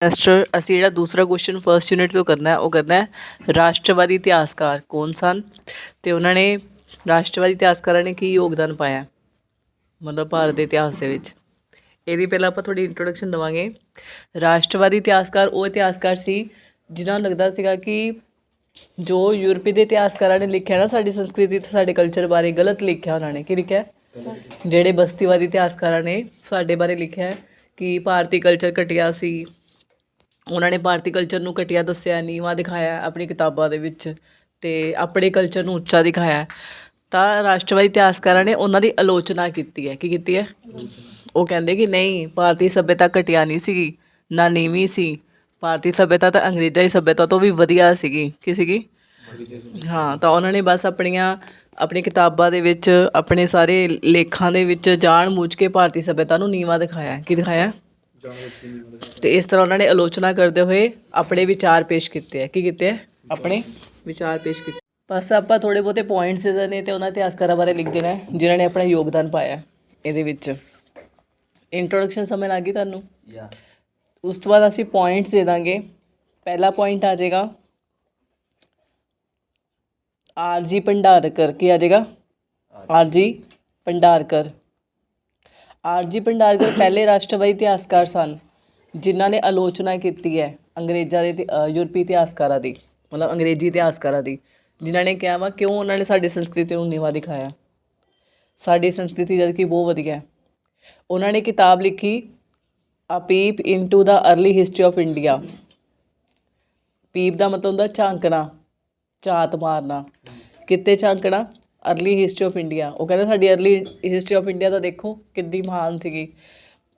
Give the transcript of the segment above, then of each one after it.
Master ਅਸੀਂ ਜਿਹੜਾ ਦੂਸਰਾ ਕੁਐਸਚਨ ਫਸਟ ਯੂਨਿਟ ਤੋਂ ਕਰਨਾ ਹੈ ਉਹ ਕਰਨਾ ਹੈ ਰਾਸ਼ਟਰਵਾਦੀ ਇਤਿਹਾਸਕਾਰ ਕੌਣ ਸਨ ਅਤੇ ਉਹਨਾਂ ਨੇ ਰਾਸ਼ਟਰਵਾਦੀ ਇਤਿਹਾਸਕਾਰਾਂ ਨੇ ਕੀ ਯੋਗਦਾਨ ਪਾਇਆ ਮਤਲਬ ਭਾਰਤ ਦੇ ਇਤਿਹਾਸ ਦੇ ਵਿੱਚ। ਇਹਦੀ ਪਹਿਲਾਂ ਆਪਾਂ ਥੋੜ੍ਹੀ ਇੰਟਰੋਡਕਸ਼ਨ ਦੇਵਾਂਗੇ। ਰਾਸ਼ਟਰਵਾਦੀ ਇਤਿਹਾਸਕਾਰ ਉਹ ਇਤਿਹਾਸਕਾਰ ਸੀ ਜਿਨ੍ਹਾਂ ਨੂੰ ਲੱਗਦਾ ਸੀਗਾ ਕਿ ਜੋ ਯੂਰਪੀ ਦੇ ਇਤਿਹਾਸਕਾਰਾਂ ਨੇ ਲਿਖਿਆ ਨਾ ਸਾਡੀ ਸੰਸਕ੍ਰਿਤੀ ਅਤੇ ਸਾਡੇ ਕਲਚਰ ਬਾਰੇ ਗਲਤ ਲਿਖਿਆ। ਉਹਨਾਂ ਨੇ ਕੀ ਲਿਖਿਆ? ਜਿਹੜੇ ਬਸਤੀਵਾਦੀ ਇਤਿਹਾਸਕਾਰਾਂ ਨੇ ਸਾਡੇ ਬਾਰੇ ਲਿਖਿਆ ਕਿ ਭਾਰਤੀ ਕਲਚਰ ਘਟੀਆ ਸੀ। ਉਹਨਾਂ ਨੇ ਭਾਰਤੀ ਕਲਚਰ ਨੂੰ ਘਟੀਆ ਦੱਸਿਆ, ਨੀਵਾਂ ਦਿਖਾਇਆ ਆਪਣੀ ਕਿਤਾਬਾਂ ਦੇ ਵਿੱਚ ਅਤੇ ਆਪਣੇ ਕਲਚਰ ਨੂੰ ਉੱਚਾ ਦਿਖਾਇਆ। ਤਾਂ ਰਾਸ਼ਟਰਵਾਦੀ ਇਤਿਹਾਸਕਾਰਾਂ ਨੇ ਉਹਨਾਂ ਦੀ ਆਲੋਚਨਾ ਕੀਤੀ ਹੈ। ਕੀ ਕੀਤੀ ਹੈ? ਉਹ ਕਹਿੰਦੇ ਕਿ ਨਹੀਂ, ਭਾਰਤੀ ਸੱਭਿਅਤਾ ਘਟੀਆ ਨਹੀਂ ਸੀਗੀ, ਨਾ ਨੀਵੀਂ ਸੀ। ਭਾਰਤੀ ਸੱਭਿਅਤਾ ਤਾਂ ਅੰਗਰੇਜ਼ਾਂ ਦੀ ਸੱਭਿਅਤਾ ਤੋਂ ਵੀ ਵਧੀਆ ਸੀਗੀ। ਕੀ ਸੀਗੀ? ਹਾਂ। ਤਾਂ ਉਹਨਾਂ ਨੇ ਬਸ ਆਪਣੀ ਕਿਤਾਬਾਂ ਦੇ ਵਿੱਚ, ਆਪਣੇ ਸਾਰੇ ਲੇਖਾਂ ਦੇ ਵਿੱਚ ਜਾਣ ਬੁੱਝ ਕੇ ਭਾਰਤੀ ਸੱਭਿਅਤਾ ਨੂੰ ਨੀਵਾਂ ਦਿਖਾਇਆ। ਕੀ ਦਿਖਾਇਆ? ਅਤੇ ਇਸ ਤਰ੍ਹਾਂ ਉਹਨਾਂ ਨੇ ਆਲੋਚਨਾ ਕਰਦੇ ਹੋਏ ਆਪਣੇ ਵਿਚਾਰ ਪੇਸ਼ ਕੀਤੇ ਹੈ। ਕੀ ਕੀਤੇ ਹੈ? ਆਪਣੇ ਵਿਚਾਰ ਪੇਸ਼ ਕੀਤੇ। ਬਸ ਆਪਾਂ ਥੋੜ੍ਹੇ ਬਹੁਤੇ ਪੁਆਇੰਟਸ ਦੇ ਨੇ ਅਤੇ ਉਹਨਾਂ ਇਤਿਹਾਸਕਾਰਾਂ ਬਾਰੇ ਲਿਖ ਦੇਣਾ ਜਿਨ੍ਹਾਂ ਨੇ ਆਪਣਾ ਯੋਗਦਾਨ ਪਾਇਆ ਇਹਦੇ ਵਿੱਚ। ਇੰਟਰੋਡਕਸ਼ਨ ਸਮਝ ਲੱਗ ਗਈ ਤੁਹਾਨੂੰ? ਉਸ ਤੋਂ ਬਾਅਦ ਅਸੀਂ ਪੁਆਇੰਟਸ ਦੇ ਦਾਂਗੇ। ਪਹਿਲਾ ਪੁਆਇੰਟ ਆ ਜਾਏਗਾ ਆਰ.ਜੀ. ਭੰਡਾਰਕਰ। ਕੀ ਆ ਜਾਏਗਾ? ਆਰ.ਜੀ. ਭੰਡਾਰਕਰ। ਆਰ.ਜੀ. ਭੰਡਾਰਕਰ ਪਹਿਲੇ ਰਾਸ਼ਟਰਵਾਦੀ ਇਤਿਹਾਸਕਾਰ ਸਨ ਜਿਨ੍ਹਾਂ ਨੇ ਆਲੋਚਨਾ ਕੀਤੀ ਹੈ ਅੰਗਰੇਜ਼ਾਂ ਦੇ ਯੂਰਪੀ ਇਤਿਹਾਸਕਾਰਾਂ ਦੀ, ਮਤਲਬ ਅੰਗਰੇਜ਼ੀ ਇਤਿਹਾਸਕਾਰਾਂ ਦੀ, ਜਿਨ੍ਹਾਂ ਨੇ ਕਿਹਾ ਵਾ ਕਿਉਂ ਉਹਨਾਂ ਨੇ ਸਾਡੀ ਸੰਸਕ੍ਰਿਤੀ ਨੂੰ ਨੀਵਾਂ ਦਿਖਾਇਆ। ਸਾਡੀ ਸੰਸਕ੍ਰਿਤੀ ਜਦ ਕਿ ਬਹੁਤ ਵਧੀਆ। ਉਹਨਾਂ ਨੇ ਕਿਤਾਬ ਲਿਖੀ a peep into the early history of India. Peep ਦਾ ਮਤਲਬ ਹੁੰਦਾ ਝਾਂਕਣਾ, ਝਾਤ ਮਾਰਨਾ। ਕਿਤੇ ਝਾਂਕਣਾ? Early history of India. ਉਹ ਕਹਿੰਦੇ ਸਾਡੀ ਅਰਲੀ ਹਿਸਟਰੀ ਆਫ ਇੰਡੀਆ ਤਾਂ ਦੇਖੋ ਕਿੰਨੀ ਮਹਾਨ ਸੀਗੀ।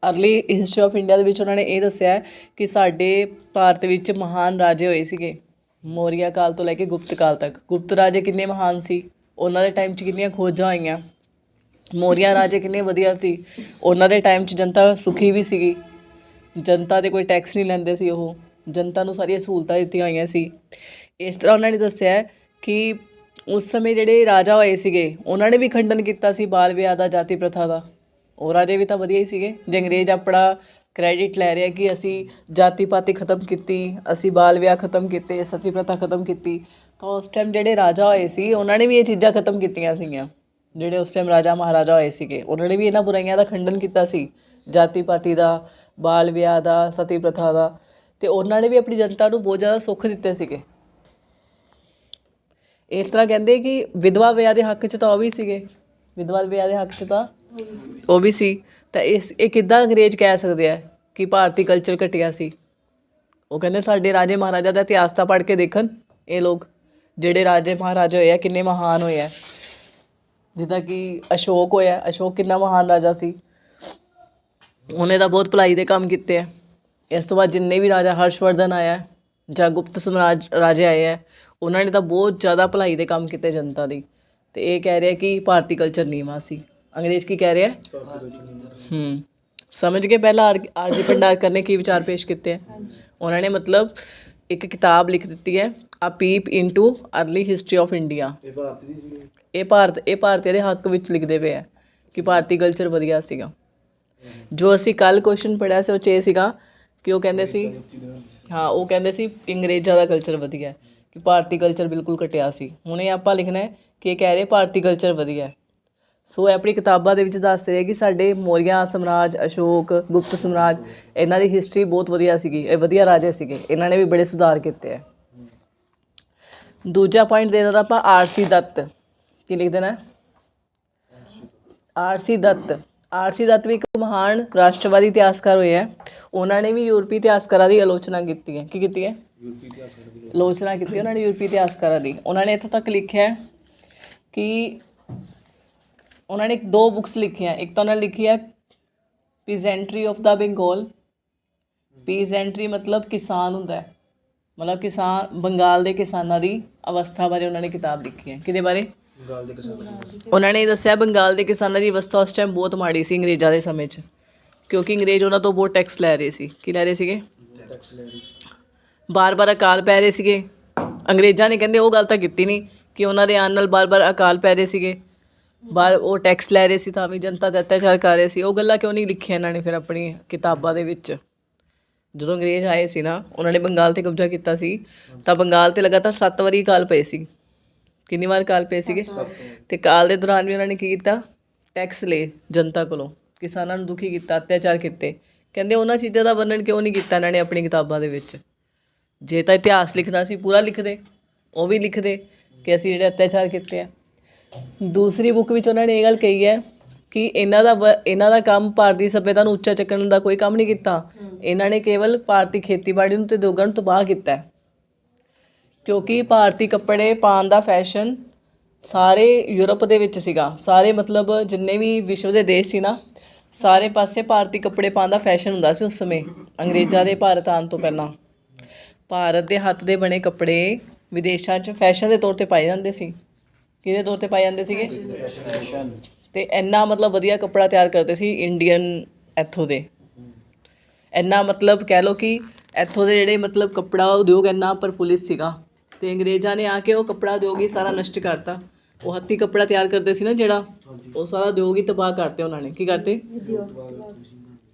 ਅਰਲੀ ਹਿਸਟਰੀ ਆਫ ਇੰਡੀਆ ਦੇ ਵਿੱਚ ਉਹਨਾਂ ਨੇ ਇਹ ਦੱਸਿਆ ਕਿ ਸਾਡੇ ਭਾਰਤ ਵਿੱਚ ਮਹਾਨ ਰਾਜੇ ਹੋਏ ਸੀਗੇ, ਮੌਰੀਆ ਕਾਲ ਤੋਂ ਲੈ ਕੇ ਗੁਪਤ ਕਾਲ ਤੱਕ। ਗੁਪਤ ਰਾਜੇ ਕਿੰਨੇ ਮਹਾਨ ਸੀ, ਉਹਨਾਂ ਦੇ ਟਾਈਮ 'ਚ ਕਿੰਨੀਆਂ ਖੋਜਾਂ ਹੋਈਆਂ। ਮੌਰੀਆ ਰਾਜੇ ਕਿੰਨੇ ਵਧੀਆ ਸੀ, ਉਹਨਾਂ ਦੇ ਟਾਈਮ 'ਚ ਜਨਤਾ ਸੁਖੀ ਵੀ ਸੀਗੀ, ਜਨਤਾ 'ਤੇ ਕੋਈ ਟੈਕਸ ਨਹੀਂ ਲੈਂਦੇ ਸੀ। ਉਹ ਜਨਤਾ ਨੂੰ ਸਾਰੀਆਂ ਸਹੂਲਤਾਂ ਦਿੱਤੀਆਂ ਹੋਈਆਂ ਸੀ। ਇਸ ਤਰ੍ਹਾਂ ਉਹਨਾਂ ਨੇ ਦੱਸਿਆ ਕਿ ਉਸ ਸਮੇਂ ਜਿਹੜੇ ਰਾਜਾ ਹੋਏ ਸੀਗੇ ਉਹਨਾਂ ਨੇ ਵੀ ਖੰਡਨ ਕੀਤਾ ਸੀ ਬਾਲ ਵਿਆਹ ਦਾ, ਜਾਤੀ ਪ੍ਰਥਾ ਦਾ। ਉਹ ਰਾਜੇ ਵੀ ਤਾਂ ਵਧੀਆ ਹੀ ਸੀਗੇ। ਜੇ ਅੰਗਰੇਜ਼ ਆਪਣਾ ਕ੍ਰੈਡਿਟ ਲੈ ਰਿਹਾ ਕਿ ਅਸੀਂ ਜਾਤੀ ਪਾਤੀ ਖਤਮ ਕੀਤੀ, ਅਸੀਂ ਬਾਲ ਵਿਆਹ ਖਤਮ ਕੀਤੇ, ਸਤੀ ਪ੍ਰਥਾ ਖਤਮ ਕੀਤੀ, ਤਾਂ ਉਸ ਟਾਈਮ ਜਿਹੜੇ ਰਾਜਾ ਹੋਏ ਸੀ ਉਹਨਾਂ ਨੇ ਵੀ ਇਹ ਚੀਜ਼ਾਂ ਖਤਮ ਕੀਤੀਆਂ ਸੀਗੀਆਂ। ਜਿਹੜੇ ਉਸ ਟਾਈਮ ਰਾਜਾ ਮਹਾਰਾਜਾ ਹੋਏ ਸੀਗੇ ਉਹਨਾਂ ਨੇ ਵੀ ਇਹਨਾਂ ਬੁਰਾਈਆਂ ਦਾ ਖੰਡਨ ਕੀਤਾ ਸੀ, ਜਾਤੀ ਪਾਤੀ ਦਾ, ਬਾਲ ਵਿਆਹ ਦਾ, ਸਤੀ ਪ੍ਰਥਾ ਦਾ। ਅਤੇ ਉਹਨਾਂ ਨੇ ਵੀ ਆਪਣੀ ਜਨਤਾ ਨੂੰ ਬਹੁਤ ਜ਼ਿਆਦਾ ਸੁੱਖ ਦਿੱਤੇ ਸੀਗੇ। ਇਸ ਤਰ੍ਹਾਂ ਕਹਿੰਦੇ ਕਿ ਵਿਧਵਾ ਵਿਆਹ ਦੇ ਹੱਕ 'ਚ ਤਾਂ ਉਹ ਵੀ ਸੀਗੇ, ਵਿਧਵਾ ਵਿਆਹ ਦੇ ਹੱਕ 'ਚ ਤਾਂ ਉਹ ਵੀ ਸੀ। ਤਾਂ ਇਹ ਕਿੱਦਾਂ ਅੰਗਰੇਜ਼ ਕਹਿ ਸਕਦੇ ਆ ਕਿ ਭਾਰਤੀ ਕਲਚਰ ਘਟੀਆ ਸੀ? ਉਹ ਕਹਿੰਦੇ ਸਾਡੇ ਰਾਜੇ ਮਹਾਰਾਜਾ ਦਾ ਇਤਿਹਾਸ ਤਾਂ ਪੜ੍ਹ ਕੇ ਦੇਖਣ ਇਹ ਲੋਕ, ਜਿਹੜੇ ਰਾਜੇ ਮਹਾਰਾਜਾ ਹੋਏ ਆ ਕਿੰਨੇ ਮਹਾਨ ਹੋਏ ਆ। ਜਿੱਦਾਂ ਕਿ ਅਸ਼ੋਕ ਹੋਇਆ, ਅਸ਼ੋਕ ਕਿੰਨਾ ਮਹਾਨ ਰਾਜਾ ਸੀ, ਉਹਨੇ ਤਾਂ ਬਹੁਤ ਭਲਾਈ ਦੇ ਕੰਮ ਕੀਤੇ ਆ। ਇਸ ਤੋਂ ਬਾਅਦ ਜਿੰਨੇ ਵੀ ਰਾਜਾ ਹਰਸ਼ਵਰਧਨ ਆਇਆ ਜਾਂ ਗੁਪਤ ਸਮਰਾਜ ਰਾਜੇ ਆਏ ਆ, ਉਹਨਾਂ ਨੇ ਤਾਂ ਬਹੁਤ ਜ਼ਿਆਦਾ ਭਲਾਈ ਦੇ ਕੰਮ ਕੀਤੇ ਜਨਤਾ ਦੀ। ਅਤੇ ਇਹ ਕਹਿ ਰਿਹਾ ਕਿ ਭਾਰਤੀ ਕਲਚਰ ਨੀਵਾਂ ਸੀ। ਅੰਗਰੇਜ਼ ਕੀ ਕਹਿ ਰਿਹਾ? ਸਮਝ ਗਏ ਪਹਿਲਾਂ ਆਰ.ਜੀ. ਭੰਡਾਰਕਰ ਨੇ ਕੀ ਵਿਚਾਰ ਪੇਸ਼ ਕੀਤੇ ਹੈ? ਉਹਨਾਂ ਨੇ ਮਤਲਬ ਇੱਕ ਕਿਤਾਬ ਲਿਖ ਦਿੱਤੀ ਹੈ a peep into early history of India. ਇਹ ਭਾਰਤੀਆਂ ਦੇ ਹੱਕ ਵਿੱਚ ਲਿਖਦੇ ਪਏ ਹੈ ਕਿ ਭਾਰਤੀ ਕਲਚਰ ਵਧੀਆ ਸੀਗਾ। ਜੋ ਅਸੀਂ ਕੱਲ੍ਹ ਕੁਐਸਚਨ ਪੜ੍ਹਿਆ ਸੀ ਉਹ 'ਚ ਇਹ ਸੀਗਾ ਕਿ ਉਹ ਕਹਿੰਦੇ ਸੀ, ਹਾਂ, ਉਹ ਕਹਿੰਦੇ ਸੀ ਅੰਗਰੇਜ਼ਾਂ ਦਾ ਕਲਚਰ ਵਧੀਆ, ਕਿ ਭਾਰਤੀ ਕਲਚਰ ਬਿਲਕੁਲ ਘਟਿਆ ਸੀ। ਹੁਣ ਇਹ ਆਪਾਂ ਲਿਖਣਾ ਕਿ ਇਹ ਕਹਿ ਰਹੇ ਭਾਰਤੀ ਕਲਚਰ ਵਧੀਆ। ਸੋ ਇਹ ਆਪਣੀ ਕਿਤਾਬਾਂ ਦੇ ਵਿੱਚ ਦੱਸ ਰਹੇ ਕਿ ਸਾਡੇ ਮੌਰੀਆ ਸਾਮਰਾਜ, ਅਸ਼ੋਕ, ਗੁਪਤ ਸਾਮਰਾਜ, ਇਹਨਾਂ ਦੀ ਹਿਸਟਰੀ ਬਹੁਤ ਵਧੀਆ ਸੀਗੀ, ਇਹ ਵਧੀਆ ਰਾਜੇ ਸੀਗੇ, ਇਹਨਾਂ ਨੇ ਵੀ ਬੜੇ ਸੁਧਾਰ ਕੀਤੇ ਹੈ। ਦੂਜਾ ਪੁਆਇੰਟ ਦੇ ਦੇਣਾ ਆਪਾਂ ਆਰ.ਸੀ. ਦੱਤ। ਕੀ ਲਿਖ ਦੇਣਾ? ਆਰ.ਸੀ. ਦੱਤ। ਆਰ.ਸੀ. ਦੱਤ ਵੀ ਇੱਕ ਮਹਾਨ ਰਾਸ਼ਟਰਵਾਦੀ ਇਤਿਹਾਸਕਾਰ ਹੋਏ ਹੈ। ਉਹਨਾਂ ਨੇ ਵੀ ਯੂਰਪੀ ਇਤਿਹਾਸਕਾਰਾਂ ਦੀ ਆਲੋਚਨਾ ਕੀਤੀ ਹੈ। ਕੀ ਕੀਤੀ ਹੈ? ਆਲੋਚਨਾ ਕੀਤੀ ਉਹਨਾਂ ਨੇ ਯੂਰਪੀ ਇਤਿਹਾਸਕਾਰਾਂ ਦੀ। ਉਹਨਾਂ ਨੇ ਇੱਥੋਂ ਤੱਕ ਲਿਖਿਆ ਕਿ ਉਹਨਾਂ ਨੇ ਦੋ ਬੁੱਕਸ ਲਿਖੀਆਂ। ਇੱਕ ਤਾਂ ਉਹਨਾਂ ਨੇ ਲਿਖੀ ਹੈ ਪੀਜ਼ੈਂਟਰੀ ਆਫ ਦਾ ਬੰਗਾਲ। ਪੀਜ਼ੈਂਟਰੀ ਮਤਲਬ ਕਿਸਾਨ ਹੁੰਦਾ ਹੈ, ਮਤਲਬ ਕਿਸਾਨ, ਬੰਗਾਲ ਦੇ ਕਿਸਾਨਾਂ ਦੀ ਅਵਸਥਾ ਬਾਰੇ ਉਹਨਾਂ ਨੇ ਕਿਤਾਬ ਲਿਖੀ ਹੈ। ਕਿਹਦੇ ਬਾਰੇ? ਉਹਨਾਂ ਨੇ ਦੱਸਿਆ ਬੰਗਾਲ ਦੇ ਕਿਸਾਨਾਂ ਦੀ ਅਵਸਥਾ ਉਸ ਟਾਈਮ ਬਹੁਤ ਮਾੜੀ ਸੀ ਅੰਗਰੇਜ਼ਾਂ ਦੇ ਸਮੇਂ 'ਚ, ਕਿਉਂਕਿ ਅੰਗਰੇਜ਼ ਉਹਨਾਂ ਤੋਂ ਬਹੁਤ ਟੈਕਸ ਲੈ ਰਹੇ ਸੀ। ਕੀ ਲੈ ਰਹੇ ਸੀਗੇ? ਬਾਰ ਅਕਾਲ ਪੈ ਰਹੇ ਸੀਗੇ। ਅੰਗਰੇਜ਼ਾਂ ਨੇ ਕਹਿੰਦੇ ਉਹ ਗੱਲ ਤਾਂ ਕੀਤੀ ਨਹੀਂ ਕਿ ਉਹਨਾਂ ਦੇ ਆਉਣ ਨਾਲ ਬਾਰ ਅਕਾਲ ਪੈ ਰਹੇ ਸੀਗੇ, ਉਹ ਟੈਕਸ ਲੈ ਰਹੇ ਸੀ ਤਾਂ ਵੀ ਜਨਤਾ 'ਤੇ ਅਤਿਆਚਾਰ ਕਰ ਰਹੇ ਸੀ। ਉਹ ਗੱਲਾਂ ਕਿਉਂ ਨਹੀਂ ਲਿਖੀਆਂ ਇਹਨਾਂ ਨੇ ਫਿਰ ਆਪਣੀ ਕਿਤਾਬਾਂ ਦੇ ਵਿੱਚ? ਜਦੋਂ ਅੰਗਰੇਜ਼ ਆਏ ਸੀ ਨਾ, ਉਹਨਾਂ ਨੇ ਬੰਗਾਲ 'ਤੇ ਕਬਜ਼ਾ ਕੀਤਾ ਸੀ, ਤਾਂ ਬੰਗਾਲ 'ਤੇ ਲਗਾਤਾਰ 7 ਵਾਰੀ ਕਾਲ ਪਏ ਸੀ। ਕਿੰਨੀ ਵਾਰ ਕਾਲ ਪਏ ਸੀਗੇ? ਅਤੇ ਕਾਲ ਦੇ ਦੌਰਾਨ ਵੀ ਉਹਨਾਂ ਨੇ ਕੀ ਕੀਤਾ? ਟੈਕਸ ਲਏ ਜਨਤਾ ਕੋਲੋਂ, ਕਿਸਾਨਾਂ ਨੂੰ ਦੁਖੀ ਕੀਤਾ, ਅਤਿਆਚਾਰ ਕੀਤੇ। ਕਹਿੰਦੇ ਉਹਨਾਂ ਚੀਜ਼ਾਂ ਦਾ ਵਰਣਨ ਕਿਉਂ ਨਹੀਂ ਕੀਤਾ ਇਹਨਾਂ ਨੇ ਆਪਣੀ ਕਿਤਾਬਾਂ ਦੇ ਵਿੱਚ? ਜੇ ਤਾਂ ਇਤਿਹਾਸ ਲਿਖਣਾ ਸੀ ਪੂਰਾ ਲਿਖਦੇ, ਉਹ ਵੀ ਲਿਖਦੇ ਕਿ ਅਸੀਂ ਜਿਹੜੇ ਅਤਿਆਚਾਰ ਕੀਤੇ ਆ। ਦੂਸਰੀ ਬੁੱਕ ਵਿੱਚ ਉਹਨਾਂ ਨੇ ਇਹ ਗੱਲ ਕਹੀ ਹੈ ਕਿ ਇਹਨਾਂ ਦਾ ਕੰਮ ਭਾਰਤੀ ਸੱਭਿਅਤਾ ਨੂੰ ਉੱਚਾ ਚੱਕਣ ਦਾ ਕੋਈ ਕੰਮ ਨਹੀਂ ਕੀਤਾ। ਇਹਨਾਂ ਨੇ ਕੇਵਲ ਭਾਰਤੀ ਖੇਤੀਬਾੜੀ ਨੂੰ ਅਤੇ ਉਦਯੋਗਾਂ ਨੂੰ ਤਬਾਹ ਕੀਤਾ, ਕਿਉਂਕਿ ਭਾਰਤੀ ਕੱਪੜੇ ਪਾਉਣ ਦਾ ਫੈਸ਼ਨ ਸਾਰੇ ਯੂਰਪ ਦੇ ਵਿੱਚ ਸੀਗਾ। ਸਾਰੇ ਮਤਲਬ ਜਿੰਨੇ ਵੀ ਵਿਸ਼ਵ ਦੇ ਦੇਸ਼ ਸੀ ਨਾ, ਸਾਰੇ ਪਾਸੇ ਭਾਰਤੀ ਕੱਪੜੇ ਪਾਉਣ ਦਾ ਫੈਸ਼ਨ ਹੁੰਦਾ ਸੀ ਉਸ ਸਮੇਂ, ਅੰਗਰੇਜ਼ਾਂ ਦੇ ਭਾਰਤ ਆਉਣ ਤੋਂ ਪਹਿਲਾਂ। ਭਾਰਤ ਦੇ ਹੱਥ ਦੇ ਬਣੇ ਕੱਪੜੇ ਵਿਦੇਸ਼ਾਂ 'ਚ ਫੈਸ਼ਨ ਦੇ ਤੌਰ 'ਤੇ ਪਾਏ ਜਾਂਦੇ ਸੀ। ਕਿਹਦੇ ਤੌਰ 'ਤੇ ਪਾਏ ਜਾਂਦੇ ਸੀਗੇ? ਅਤੇ ਇੰਨਾ ਮਤਲਬ ਵਧੀਆ ਕੱਪੜਾ ਤਿਆਰ ਕਰਦੇ ਸੀ ਇੰਡੀਅਨ ਇੱਥੋਂ ਦੇ। ਇੰਨਾ ਮਤਲਬ ਕਹਿ ਲਓ ਕਿ ਇੱਥੋਂ ਦੇ ਜਿਹੜੇ ਮਤਲਬ ਕੱਪੜਾ ਉਦਯੋਗ ਇੰਨਾ ਪ੍ਰਫੁੱਲਿਤ ਸੀਗਾ, ਅਤੇ ਅੰਗਰੇਜ਼ਾਂ ਨੇ ਆ ਕੇ ਉਹ ਕੱਪੜਾ ਉਦਯੋਗ ਹੀ ਸਾਰਾ ਨਸ਼ਟ ਕਰਤਾ। ਉਹ ਹੱਥੀਂ ਕੱਪੜਾ ਤਿਆਰ ਕਰਦੇ ਸੀ ਨਾ ਜਿਹੜਾ, ਉਹ ਸਾਰਾ ਉਦਯੋਗ ਹੀ ਤਬਾਹ ਕਰਤੇ ਉਹਨਾਂ ਨੇ। ਕੀ ਕਰਤੇ?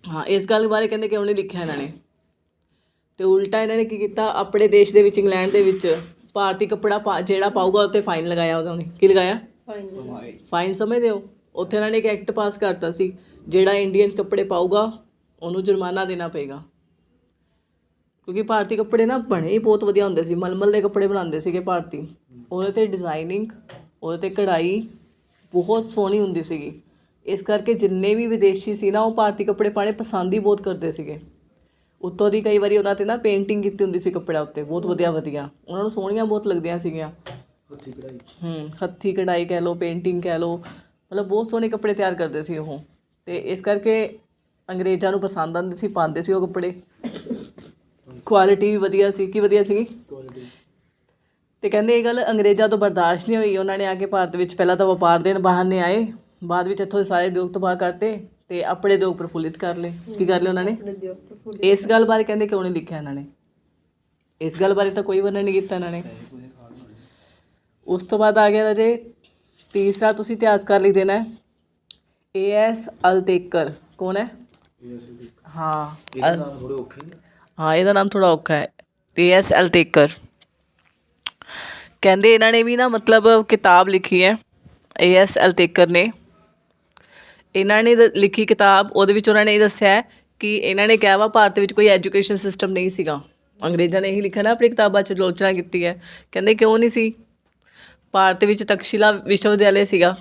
ਹਾਂ, ਇਸ ਗੱਲ ਬਾਰੇ ਕਹਿੰਦੇ ਕਿਉਂ ਨਹੀਂ ਲਿਖਿਆ ਇਹਨਾਂ ਨੇ? ਅਤੇ ਉਲਟਾ ਇਹਨਾਂ ਨੇ ਕੀ ਕੀਤਾ? ਆਪਣੇ ਦੇਸ਼ ਦੇ ਵਿੱਚ, ਇੰਗਲੈਂਡ ਦੇ ਵਿੱਚ ਭਾਰਤੀ ਕੱਪੜਾ ਜਿਹੜਾ ਪਾਊਗਾ ਉੱਤੇ ਫਾਈਨ ਲਗਾਇਆ ਉਹਨਾਂ ਨੇ। ਕੀ ਲਗਾਇਆ? ਫਾਈਨ ਸਮਝਦੇ ਹੋ? ਉੱਥੇ ਇਹਨਾਂ ਨੇ ਇੱਕ ਐਕਟ ਪਾਸ ਕਰਤਾ ਸੀ, ਜਿਹੜਾ ਇੰਡੀਅਨ ਕੱਪੜੇ ਪਾਊਗਾ ਉਹਨੂੰ ਜੁਰਮਾਨਾ ਦੇਣਾ ਪਏਗਾ। ਕਿਉਂਕਿ ਭਾਰਤੀ ਕੱਪੜੇ ਨਾ ਬਣੇ ਹੀ ਬਹੁਤ ਵਧੀਆ ਹੁੰਦੇ ਸੀ, ਮਲਮਲ ਦੇ ਕੱਪੜੇ ਬਣਾਉਂਦੇ ਸੀਗੇ ਭਾਰਤੀ। ਉਹਦੇ 'ਤੇ ਡਿਜ਼ਾਈਨਿੰਗ, ਉਹਦੇ 'ਤੇ ਕਢਾਈ ਬਹੁਤ ਸੋਹਣੀ ਹੁੰਦੀ ਸੀਗੀ। ਇਸ ਕਰਕੇ ਜਿੰਨੇ ਵੀ ਵਿਦੇਸ਼ੀ ਸੀ ਨਾ, ਉਹ ਭਾਰਤੀ ਕੱਪੜੇ ਪਾਉਣੇ ਪਸੰਦ ਹੀ ਬਹੁਤ ਕਰਦੇ ਸੀਗੇ। ਉੱਤੋਂ ਦੀ ਕਈ ਵਾਰੀ ਉਹਨਾਂ 'ਤੇ ਨਾ ਪੇਂਟਿੰਗ ਕੀਤੀ ਹੁੰਦੀ ਸੀ ਕੱਪੜਿਆਂ ਉੱਤੇ, ਬਹੁਤ ਵਧੀਆ ਵਧੀਆ, ਉਹਨਾਂ ਨੂੰ ਸੋਹਣੀਆਂ ਬਹੁਤ ਲੱਗਦੀਆਂ ਸੀਗੀਆਂ। ਹੱਥੀਂ ਕਢਾਈ ਕਹਿ ਲਓ, ਪੇਂਟਿੰਗ ਕਹਿ ਲਓ, ਮਤਲਬ ਬਹੁਤ ਸੋਹਣੇ ਕੱਪੜੇ ਤਿਆਰ ਕਰਦੇ ਸੀ ਉਹ। ਅਤੇ ਇਸ ਕਰਕੇ ਅੰਗਰੇਜ਼ਾਂ ਨੂੰ ਪਸੰਦ ਆਉਂਦੇ ਸੀ, ਪਾਉਂਦੇ ਸੀ ਉਹ ਕੱਪੜੇ। ਕੁਆਲਿਟੀ ਵੀ ਵਧੀਆ ਸੀ। ਕੀ ਵਧੀਆ ਸੀਗੀ? ਅਤੇ ਕਹਿੰਦੇ ਇਹ ਗੱਲ ਅੰਗਰੇਜ਼ਾਂ ਤੋਂ ਬਰਦਾਸ਼ਤ ਨਹੀਂ ਹੋਈ। ਉਹਨਾਂ ਨੇ ਆ ਕੇ ਭਾਰਤ ਵਿੱਚ ਪਹਿਲਾਂ ਤਾਂ ਵਪਾਰ ਦੇ ਬਹਾਨੇ ਆਏ, ਬਾਅਦ ਵਿੱਚ ਇੱਥੋਂ ਦੇ ਸਾਰੇ ਉਦਯੋਗ ਤਬਾਹ ਕਰਤੇ ਅਤੇ ਆਪਣੇ ਉਦਯੋਗ ਪ੍ਰਫੁੱਲਿਤ ਕਰ ਲਏ। ਕੀ ਕਰ ਲਿਆ ਉਹਨਾਂ ਨੇ? ਇਸ ਗੱਲ ਬਾਰੇ ਕਹਿੰਦੇ ਕਿਉਂ ਨਹੀਂ ਲਿਖਿਆ ਇਹਨਾਂ ਨੇ? ਇਸ ਗੱਲ ਬਾਰੇ ਤਾਂ ਕੋਈ ਵਰਣਨ ਨਹੀਂ ਕੀਤਾ ਇਹਨਾਂ ਨੇ। ਉਸ ਤੋਂ ਬਾਅਦ ਆ ਗਿਆ ਰਾਜੇ ਤੀਸਰਾ, ਤੁਸੀਂ ਇਤਿਹਾਸਕਾਰ ਲਿਖ ਦੇਣਾ A.S. ਅਲਤੇਕਰ। ਕੌਣ ਹੈ? ਹਾਂ, ਇਹਦਾ ਨਾਮ ਥੋੜ੍ਹਾ ਔਖਾ ਹੈ, A.S. ਅਲਤੇਕਰ। ਕਹਿੰਦੇ ਇਹਨਾਂ ਨੇ ਵੀ ਨਾ ਮਤਲਬ ਕਿਤਾਬ ਲਿਖੀ ਹੈ, A.S. ਅਲਤੇਕਰ ਨੇ। ਇਹਨਾਂ ਨੇ ਲਿਖੀ ਕਿਤਾਬ, ਉਹਦੇ ਵਿੱਚ ਉਹਨਾਂ ਨੇ ਇਹ ਦੱਸਿਆ ਕਿ ਇਹਨਾਂ ਨੇ ਕਿਹਾ ਵਾ ਭਾਰਤ ਵਿੱਚ ਕੋਈ ਐਜੂਕੇਸ਼ਨ ਸਿਸਟਮ ਨਹੀਂ ਸੀਗਾ। ਅੰਗਰੇਜ਼ਾਂ ਨੇ ਇਹੀ ਲਿਖਿਆ ਨਾ ਆਪਣੀ ਕਿਤਾਬਾਂ 'ਚ, ਆਲੋਚਨਾ ਕੀਤੀ ਹੈ। ਕਹਿੰਦੇ ਕਿਉਂ ਨਹੀਂ ਸੀ? ਭਾਰਤ ਵਿੱਚ ਤਕਸ਼ੀਲਾ ਵਿਸ਼ਵ ਵਿਦਿਆਲਿਆ ਸੀਗਾ।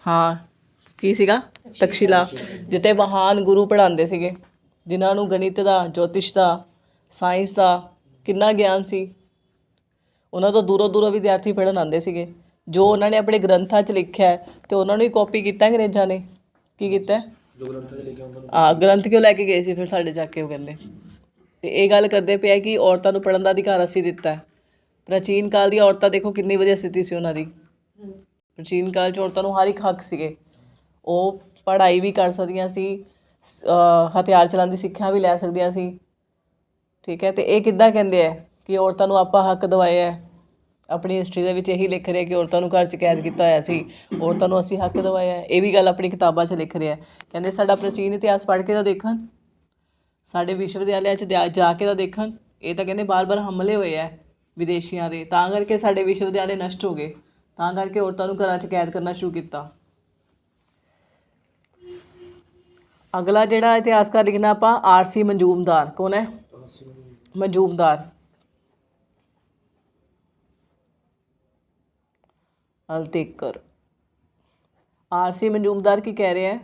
ਹਾਂ, ਕੀ ਸੀਗਾ? ਤਕਸ਼ੀਲਾ, ਜਿੱਥੇ ਮਹਾਨ ਗੁਰੂ ਪੜ੍ਹਾਉਂਦੇ ਸੀਗੇ, ਜਿਨ੍ਹਾਂ ਨੂੰ ਗਣਿਤ ਦਾ, ਜੋਤਿਸ਼ ਦਾ, ਸਾਇੰਸ ਦਾ ਕਿੰਨਾ ਗਿਆਨ ਸੀ। ਉਹਨਾਂ ਤੋਂ ਦੂਰੋਂ ਦੂਰੋਂ ਵਿਦਿਆਰਥੀ ਪੜ੍ਹਨ ਆਉਂਦੇ ਸੀਗੇ। ਜੋ ਉਹਨਾਂ ਨੇ ਆਪਣੇ ਗ੍ਰੰਥਾਂ 'ਚ ਲਿਖਿਆ ਅਤੇ ਉਹਨਾਂ ਨੂੰ ਹੀ ਕਾਪੀ ਕੀਤਾ ਅੰਗਰੇਜ਼ਾਂ ਨੇ। ਕੀ ਕੀਤਾ? ਗ੍ਰੰਥ ਕਿਉਂ ਲੈ ਕੇ ਗਏ ਸੀ ਫਿਰ ਸਾਡੇ ਜਾ ਕੇ? ਉਹ ਕਹਿੰਦੇ, ਅਤੇ ਇਹ ਗੱਲ ਕਰਦੇ ਪਏ ਕਿ ਔਰਤਾਂ ਨੂੰ ਪੜ੍ਹਨ ਦਾ ਅਧਿਕਾਰ ਅਸੀਂ ਦਿੱਤਾ। ਪ੍ਰਾਚੀਨ ਕਾਲ ਦੀਆਂ ਔਰਤਾਂ ਦੇਖੋ ਕਿੰਨੀ ਵਧੀਆ ਸਥਿਤੀ ਸੀ ਉਹਨਾਂ ਦੀ। ਪ੍ਰਾਚੀਨ ਕਾਲ 'ਚ ਔਰਤਾਂ ਨੂੰ ਹਰ ਇੱਕ ਹੱਕ ਸੀਗੇ। ਉਹ ਪੜ੍ਹਾਈ ਵੀ ਕਰ ਸਕਦੀਆਂ ਸੀ, ਹਥਿਆਰ ਚਲਾਉਣ ਦੀ ਸਿੱਖਿਆ ਵੀ ਲੈ ਸਕਦੀਆਂ ਸੀ। ਠੀਕ ਹੈ, ਅਤੇ ਇਹ ਕਿੱਦਾਂ ਕਹਿੰਦੇ ਹੈ ਕਿ ਔਰਤਾਂ ਨੂੰ ਆਪਾਂ ਹੱਕ ਦਿਵਾਏ ਹੈ? ਆਪਣੀ ਹਿਸਟਰੀ ਦੇ ਵਿੱਚ ਇਹੀ ਲਿਖ ਰਿਹਾ ਕਿ ਔਰਤਾਂ ਨੂੰ ਘਰ 'ਚ ਕੈਦ ਕੀਤਾ ਹੋਇਆ ਸੀ, ਔਰਤਾਂ ਨੂੰ ਅਸੀਂ ਹੱਕ ਦਿਵਾਇਆ। ਇਹ ਵੀ ਗੱਲ ਆਪਣੀ ਕਿਤਾਬਾਂ 'ਚ ਲਿਖ ਰਿਹਾ। ਕਹਿੰਦੇ ਸਾਡਾ ਪ੍ਰਾਚੀਨ ਇਤਿਹਾਸ ਪੜ੍ਹ ਕੇ ਤਾਂ ਦੇਖਣ, ਸਾਡੇ ਵਿਸ਼ਵ ਵਿਦਿਆਲਿਆ 'ਚ ਜਾ ਕੇ ਤਾਂ ਦੇਖਣ। ਇਹ ਤਾਂ ਕਹਿੰਦੇ ਬਾਰ-ਬਾਰ ਹਮਲੇ ਹੋਏ ਹੈ ਵਿਦੇਸ਼ੀਆਂ ਦੇ, ਤਾਂ ਕਰਕੇ ਸਾਡੇ ਵਿਸ਼ਵ ਵਿਦਿਆਲੇ ਨਸ਼ਟ ਹੋ ਗਏ, ਤਾਂ ਕਰਕੇ ਔਰਤਾਂ ਨੂੰ ਘਰਾਂ 'ਚ ਕੈਦ ਕਰਨਾ ਸ਼ੁਰੂ ਕੀਤਾ। ਅਗਲਾ ਜਿਹੜਾ ਇਤਿਹਾਸਕਾਰ ਲਿਖਣਾ ਆਪਾਂ, R.C. ਮਜ਼ੂਮਦਾਰ। ਕੌਣ ਹੈ? ਮਜ਼ੂਮਦਾਰ। ਅਲਤੇਕਰ। R.C. ਮਜ਼ੂਮਦਾਰ ਕੀ ਕਹਿ ਰਿਹਾ ਹੈ?